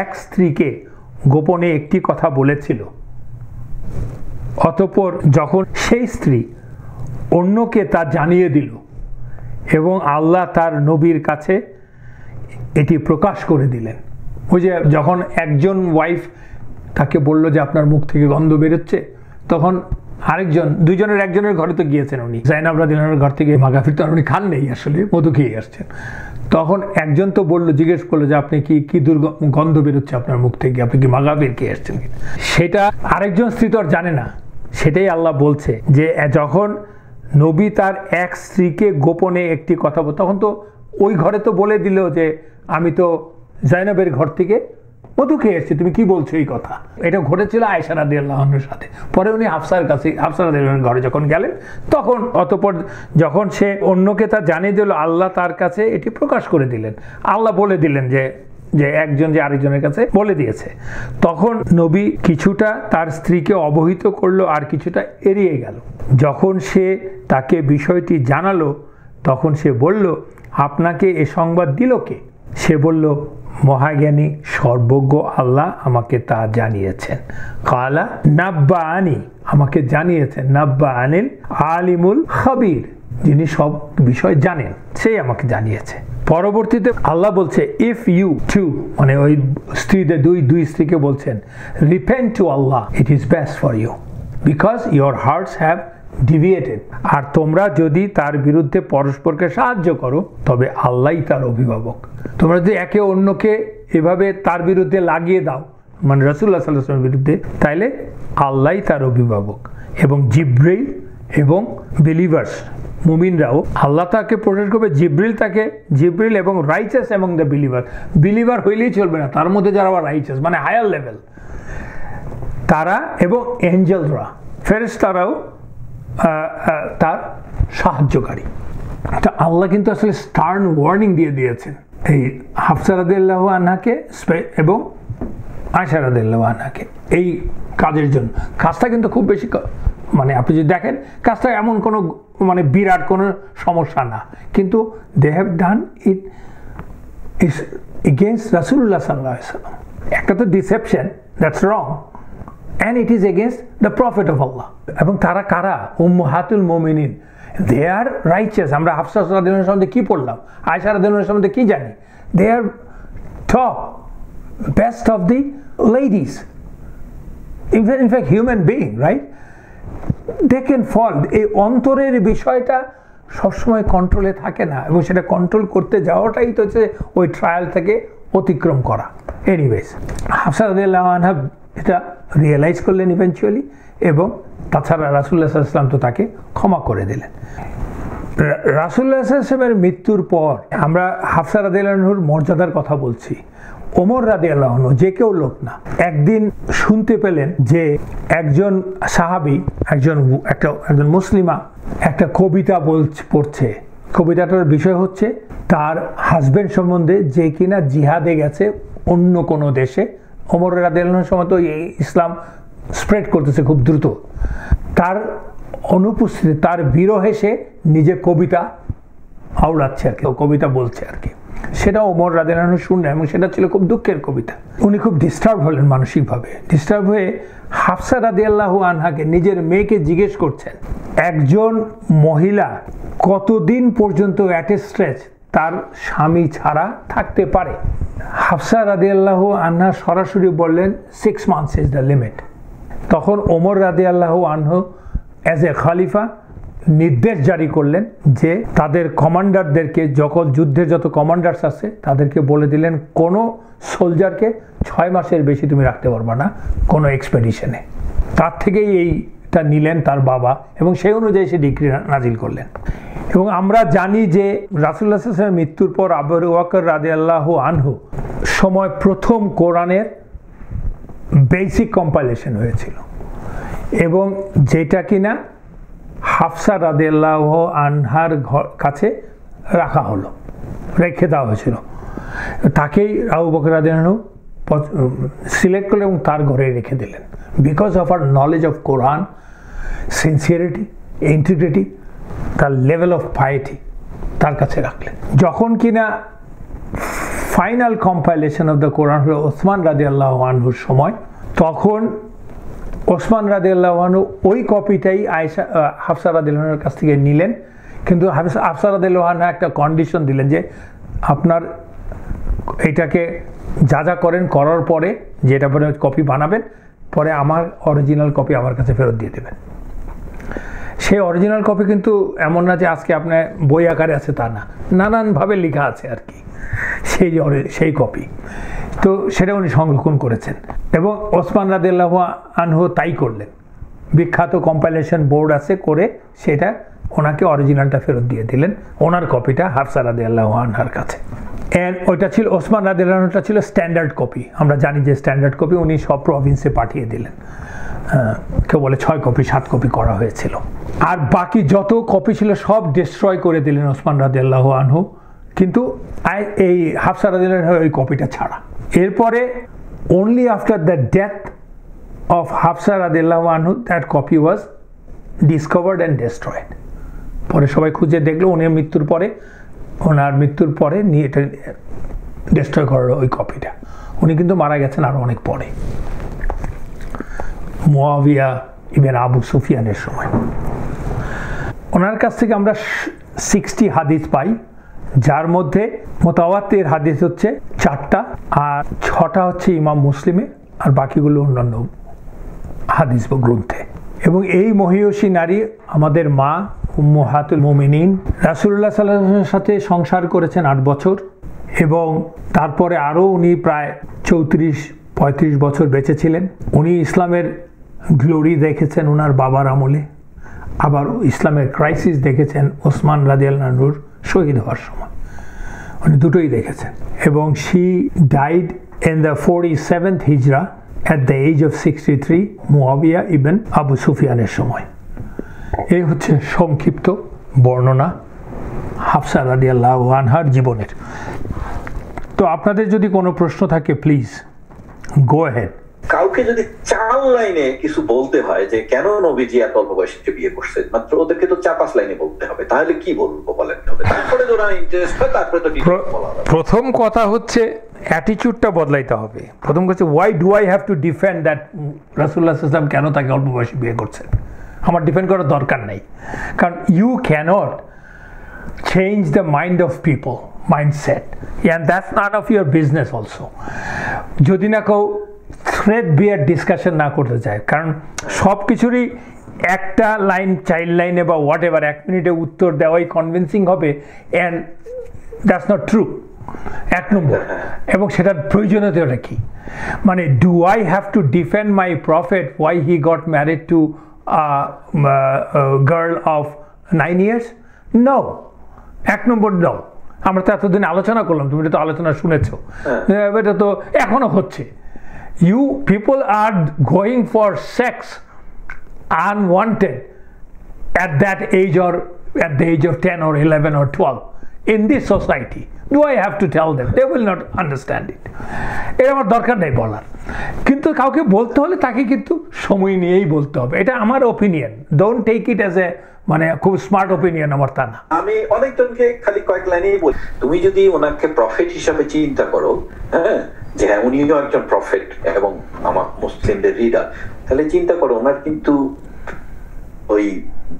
এক স্ত্রীকে গোপনে একটি কথা বলেছিল, অতঃপর যখন সেই স্ত্রী অন্যকে তা জানিয়ে দিল এবং আল্লাহ তার নবীর কাছে এটি প্রকাশ করে দিলেন। ওই যে যখন একজন ওয়াইফ তাকে বলল যে আপনার মুখ থেকে গন্ধ বেরোচ্ছে, তখন আরেকজন, দুইজনের একজনের ঘরে তো গিয়েছেন উনি, জাইনাব রাদিয়াল্লাহু আনহার ঘর থেকে মাগাফির তো উনি খান নেই, আসলে মধু খেয়ে আসছেন। তখন একজন তো বলল, জিজ্ঞেস করলো যে আপনি কি দুর্গন্ধ বেরোচ্ছে আপনার মুখ থেকে, আপনি কি মাগাফির খেয়ে আসছেন? সেটা আরেকজন স্ত্রী তো আর জানে না। সেটাই আল্লাহ বলছে যে যখন নবী তার এক স্ত্রীকে গোপনে একটি কথা বল, তখন তো ওই ঘরে তো বলে দিল যে আমি তো জাইনাবের ঘর থেকে মধু খেয়ে এসেছি, তুমি কি বলছো এই কথা। এটা ঘটেছিল আয়েশা রাদিয়াল্লাহু আনহার সাথে। পরে উনি হাফসার কাছে, হাফসা রাদিয়াল্লাহু আনহার ঘরে যখন গেলেন, তখন অতঃপর যখন সে অন্যকে তা জানিয়ে দিল, আল্লাহ তার কাছে এটি প্রকাশ করে দিলেন। আল্লাহ বলে দিলেন যে একজন যে আরেকজনের কাছে বলে দিয়েছে। তখন নবী কিছুটা তার স্ত্রীকে অবহিত করলো আর কিছুটা এড়িয়ে গেল। যখন সে তাকে বিষয়টি জানালো, তখন সে বলল, আপনাকে এ সংবাদ দিল কে? সে বলল, মহাজ্ঞানী সর্বজ্ঞ আল্লাহ আমাকে তা জানিয়েছেন। কালা নাব্বাআনি, আমাকে জানিয়েছেন, নাব্বা আনিল আলিমুল খাবির, যিনি সব বিষয় জানেন, সেই আমাকে জানিয়েছে। পরবর্তীতে আল্লাহ বলছে, ইফ ইউ টু, মানে ওই স্ত্রীদের দুই স্ত্রীকে বলছেন, repent to Allah, it is best for you because your hearts have deviated. আর তোমরা যদি তার বিরুদ্ধে পরস্পরকে সাহায্য করো, তবে আল্লাহই তার অভিভাবক। তোমরা যদি একে অন্যকে এভাবে তার বিরুদ্ধে লাগিয়ে দাও, মানে রাসূলুল্লাহ সাল্লাল্লাহু আলাইহি ওয়াসাল্লামের বিরুদ্ধে, তাইলে আল্লাহই তার অভিভাবক। এবং জিব্রাইল এবং বিলিভার্স, মুমিনরাও আল্লাহ তাকে প্রোটেক্ট করবে। জিব্রিল এবং রাইচাস এবং দ্য বিলিভার হইলেই চলবে না, তার মধ্যে যারা আবার রাইচাস মানে হায়ার লেভেল, তারা এবং এঞ্জেলরা, ফেরেশতারাও তার সাহায্যকারী। আল্লাহ কিন্তু আসলে স্টার্ন ওয়ার্নিং দিয়ে দিয়েছেন এই হাফসা রাদিয়াল্লাহু আনহাকে এবং আয়েশা রাদিয়াল্লাহু আনহাকে এই কাজের জন্য। কাজটা কিন্তু খুব বেশি, মানে আপনি যদি দেখেন কাজটা এমন কোনো মানে বিরাট কোনো সমস্যা না, কিন্তু they have done it is against রাসূলুল্লাহ সাল্লাল্লাহু আলাইহি ওয়াসাল্লাম। একটা তো deception, that's wrong, and it is against the prophet of Allah. এবং তারা কারা? উম্মাহাতুল মুমিনিন, দে আর রাইচাস। আমরা হাফসা রাদিয়াল্লাহু আনহার সম্বন্ধে কি পড়লাম, আয়েশা রাদিয়াল্লাহু আনহার সম্বন্ধে কি জানি? They are top, best of the ladies, in fact human being, right? They can fall. এই অন্তরের বিষয়টা সবসময় কন্ট্রোলে থাকে না, এবং সেটা কন্ট্রোল করতে যাওয়াটাই তো হচ্ছে ওই ট্রায়াল থেকে অতিক্রম করা। এনিওয়েজ, হাফসা রাদিয়াল্লাহু আনহা এটা রিয়েলাইজ করলেন ইভেনচুয়ালি, এবং তাছাড়া রাসূলুল্লাহ সাল্লাল্লাহু আলাইহি ওয়াসাল্লাম তো তাকে ক্ষমা করে দিলেন। রাসূলুল্লাহ সাল্লাল্লাহু আলাইহি ওয়াসাল্লামের মৃত্যুর পর আমরা হাফসা রাদিয়াল্লাহু আনহুর মর্যাদার কথা বলছি। ওমর রাদিয়াল্লাহু আনহু যে কেউ লোক না, একদিন শুনতে পেলেন যে একজন সাহাবী, একজন মুসলিমা একটা কবিতা পড়ছে। কবিতাটার বিষয় হচ্ছে তার হাজবেন্ড সম্বন্ধে, যে কিনা জিহাদে গেছে অন্য কোনো দেশে। ওমর রাদিয়াল্লাহু আনহুর সময় তো ইসলাম স্প্রেড করতেছে খুব দ্রুত। তার অনুপস্থিতি, তার বিরহে সে নিজে কবিতা আওড়াচ্ছে আর কি, কবিতা বলছে আর কি। সেটা ওমর রাদিয়াল্লাহু আনহু শুনলেন, এবং সেটা ছিল খুব দুঃখের কবিতা। উনি খুব ডিস্টার্ব হলেন, মানসিকভাবে ডিস্টার্ব হয়ে হাফসা রাদিয়াল্লাহু আনহাকে, নিজের মেয়েকে জিজ্ঞেস করছেন, একজন মহিলা কতদিন পর্যন্ত অ্যাট এ স্ট্রেচ তার স্বামী ছাড়া থাকতে পারে? হাফসা রাদিয়াল্লাহু আনহা সরাসরি বললেন 6 months ইজ দ্য লিমিট। তখন ওমর রাদিয়াল্লাহু আনহু অ্যাজ এ খলিফা নির্দেশ জারি করলেন যে তাদের কমান্ডারদেরকে, যখন যুদ্ধের যত কমান্ডার্স আছে তাদেরকে বলে দিলেন, কোনো সোলজারকে 6 মাসের বেশি তুমি রাখতে পারবা না কোনো এক্সপেডিশনে। তার থেকেই এইটা নিলেন তার বাবা, এবং সেই অনুযায়ী সে ডিক্রি নাজিল করলেন। এবং আমরা জানি যে রাসূলুল্লাহ সাল্লাল্লাহু আলাইহি ওয়াসাল্লামের মৃত্যুর পর আবু বকর রাদিয়াল্লাহু আনহু সময় প্রথম কোরআনের বেসিক কম্পাইলেশন হয়েছিল, এবং যেটা কিনা হাফসা রাদিয়াল্লাহু আনহার কাছে রেখে দেওয়া হয়েছিল। তাকেই আবু বকর রাদিয়াল্লাহু আনহু সিলেক্ট করলেন এবং তার ঘরে রেখে দিলেন, because of her knowledge of Quran, sincerity, integrity, তার লেভেল অফ পাইটি তার কাছে রাখলেন। যখন কিনা final compilation of the Quran হলো ওসমান রাদিয়াল্লাহু আনহুর সময়, তখন ওসমান রাদিয়াল্লাহু আনহু ওই কপিটাই হাফসা রাদিয়াল্লাহু আনহার কাছ থেকে নিলেন, কিন্তু হাফসা রাদিয়াল্লাহু আনহা একটা কন্ডিশন দিলেন যে আপনার এটাকে যা করেন করার পরে যেটা পরে কপি বানাবেন, পরে আমার অরিজিনাল কপি আমার কাছে ফেরত দিয়ে দেবেন। সেই অরিজিনাল কপি কিন্তু এমন না যে আজকে আপনার বই আকারে আছে তা না, নানানভাবে লেখা আছে আর কি সেই কপি। তো সেটা উনি সংরক্ষণ করেছেন এবং ওসমান রাদিয়াল্লাহু আনহু তাই করলেন। বিখ্যাত কম্পাইলেশন বোর্ড আছে করে সেটা ওনাকে অরিজিনালটা ফেরত দিয়ে দিলেন, ওনার কপিটা হাফসা রাদিয়াল্লাহু আনহার কাছে। অ্যান্ড ওইটা ছিল ওসমান রাদিয়াল্লাহু আনহুটা ছিল স্ট্যান্ডার্ড কপি। আমরা জানি যে স্ট্যান্ডার্ড কপি উনি সব প্রভিন্সে পাঠিয়ে দিলেন, কেউ বলে 6 কপি 7 কপি করা হয়েছিল। আর বাকি যত কপি ছিল সব ডিস্ট্রয় করে দিলেন ওসমান রাদিয়াল্লাহু আনহু, কিন্তু এই হাফসা রাদিয়াল্লাহু আনহু ওই কপিটা ছাড়া। এরপরে only after the death of Hafsa radhiyallahu anhu that copy was discovered and destroyed. পরে সবাই খুঁজে দেখলো ওনার মৃত্যুর পরে নিয়ে এটা ডিস্ট্রয় করলো ওই কপিটা। উনি কিন্তু মারা গেছেন আরো অনেক পরে, মুয়াবিয়া ইবনে আবু সুফিয়ানের সময়। ওনার কাছ থেকে আমরা 60 হাদিস পাই, যার মধ্যে মুতাওয়াত্তির হাদিস হচ্ছে 4টা আর 6টা হচ্ছে ইমাম মুসলিমে, আর বাকিগুলো অন্যান্য হাদিস গ্রন্থে। এবং এই মহিয়সী নারী আমাদের মা উম্মাহাতুল মুমিনিন, রাসূলুল্লাহ সাল্লাল্লাহু আলাইহি ওয়াসাল্লামের সাথে সংসার করেছেন 8 বছর এবং তারপরে আরও উনি প্রায় 34-35 বছর বেঁচে ছিলেন। উনি ইসলামের গ্লোরি দেখেছেন ওনার বাবার আমলে, আবার ইসলামের ক্রাইসিস দেখেছেন ওসমান রাদিয়াল্লাহু আনহুর শহীদ হওয়ার সময়, উনি দুটোই দেখেছেন। এবং she died in the 47th hijra at the age of 63, Muawiya ibn Abu সুফিয়ানের সময়। এই হচ্ছে সংক্ষিপ্ত বর্ণনা হাফসা রাদিয়াল্লাহু আনহার জীবনের। তো আপনাদের যদি কোনো প্রশ্ন থাকে প্লিজ গো অ্যাহেড। কাউকে যদি 4 লাইনে কিছু বলতে হয় যে কেন নবীজি এত অল্প বয়সে বিয়ে করছেন, মাত্র ওদেরকে তো 4-5 লাইনে বলতে হবে, তাহলে কি বলবো বলেন? তারপরে যারা ইন্টারেস্ট হয় তারপরে তো প্রথম কথা হচ্ছে অ্যাটিটিউডটা বদলাইতে হবে। প্রথম কথা, why do I have to defend that রাসূলুল্লাহ সাল্লাল্লাহু আলাইহি ওয়াসাল্লাম কেন তাকে অল্প বয়সে বিয়ে করছেন? আমার ডিফেন্ড করার দরকার নেই, কারণ you can't change the mind of people, mindset, and that's not of your business also. যদি না কেউ থ্রেড বিয়ার ডিসকাশন না করতে চায়, কারণ সব কিছুরই একটা লাইন, চাইল্ড লাইনে বা হোয়াট এভার 1 মিনিটে উত্তর দেওয়াই কনভিন্সিং হবে, and that's not true. 1 number, এবং সেটার প্রয়োজনীয়তা কি? মানে do I have to defend my prophet why he got married to girl of 9 years? No. 1 number no. আমরা তো এতদিন আলোচনা করলাম, তুমি তো আলোচনা শুনেছো, এটা তো এখনো হচ্ছে। You people are going for sex unwanted at that age or at the age of 10 or 11 or 12 in this society. Do I have to tell them? They will not understand it. এটা আমার দরকার নেই বলার, কিন্তু কাউকে বলতে হলে তাকে কিন্তু সময় নিয়েই বলতে হবে। এটা আমার opinion, don't take it as a মানে খুব স্মার্ট ওপিনিয়ন, আমার তা না। আমি অনেকজনকে খালি কয়েক লাইনেই বলি, তুমি যদি ওনাকে প্রফেট হিসাবে চিন্তা করো, হ্যাঁ, যে হ্যাঁ উনিও একজন প্রফেট এবং আমার মুসলিমদের লিডার, তাহলে চিন্তা করো ওনার কিন্তু ওই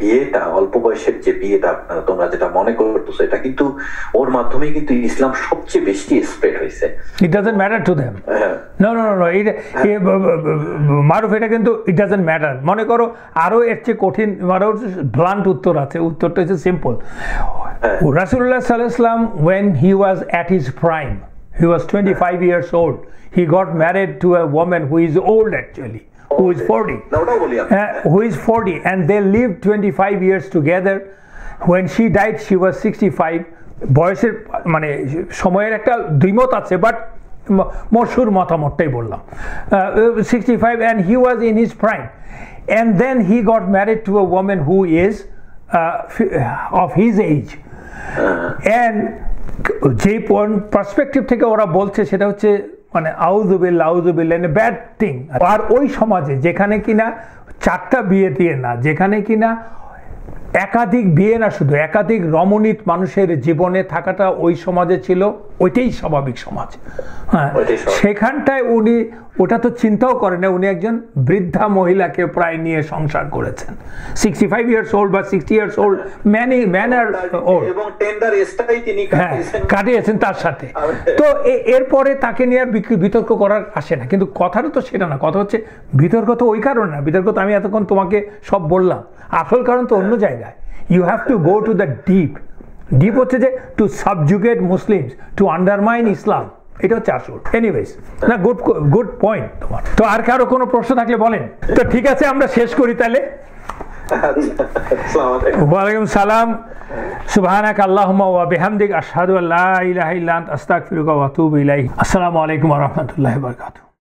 বিয়েটা, অল্প বয়সের যে বিয়েটা তোমরা যেটা মনে করতেছো, এটা কিন্তু ওর মাধ্যমে কিন্তু ইসলাম সবচেয়ে বেশি স্প্রেড হয়েছে। It doesn't matter to them. No no no, মারুফ, এটা কিন্তু ইট ডাজন্ট ম্যাটার। মনে করো আরো এর চেয়ে কঠিন, আরো ব্লান্ট উত্তর আছে। উত্তরটা হচ্ছে সিম্পল। রাসূলুল্লাহ সাল্লাল্লাহু আলাইহি ওয়াসাল্লাম when he was at his prime, he was 25 years old, he got married to a woman who is old actually, who is 40, who is 40, and they lived 25 years together. When she died she was 65. বয়সের মানে সময়ের একটা দ্বিমত আছে, but মশহুর মতামতটাই বললাম। 65 and he was in his prime, and then he got married to a woman who is of his age, and যে perspective থেকে ওরা বলছে সেটা হচ্ছে মানে আউযুবিল্লাহ ব্যাড থিং। আর ওই সমাজে যেখানে কিনা 4টা বিয়ে দিয়ে না, যেখানে কিনা একাধিক বিয়ে না, শুধু একাধিক রমণীত মানুষের জীবনে থাকাটা ওই সমাজে ছিল, ওইটাই স্বাভাবিক সমাজ। হ্যাঁ, সেখানটায় উনি ওটা তো চিন্তাও করেন না, উনি একজন বৃদ্ধা মহিলাকে প্রায় নিয়ে সংসার করেছেন, 65 ইয়ার্স ওল্ড বা 60 ইয়ার্স ওল্ড ম্যান আর ওল্ড, এবং টেন্ডার এজটাই তিনি কাটিয়েছেন তার সাথে। তো এরপরে তাকে নিয়ে আর বিতর্ক করার আসে না, কিন্তু কথাটা তো সেটা না, কথা হচ্ছে বিতর্ক তো ওই কারণে না, বিতর্ক তো আমি এতক্ষণ তোমাকে সব বললাম, আসল কারণ তো অন্য জায়গায়। You have to go to the deep হচ্ছে যে to subjugate Muslims, to undermine Islam, এটা হচ্ছে আসল। এনিওয়েজ, না, গুড পয়েন্ট তোমার। তো আর কারো কোনো প্রশ্ন থাকলে বলেন। তো ঠিক আছে, আমরা শেষ করি তাহলে। ওয়ালাইকুম সালাম। সুবহানাক আল্লাহুম্মা ওয়া বিহামদিক আশহাদু আল্লা ইলাহা ইল্লা আনতা আস্তাগফিরুকা ওয়া আতুবু ইলাইক। আসসালামু আলাইকুম ওয়া রাহমাতুল্লাহি ওয়া বারাকাতুহু।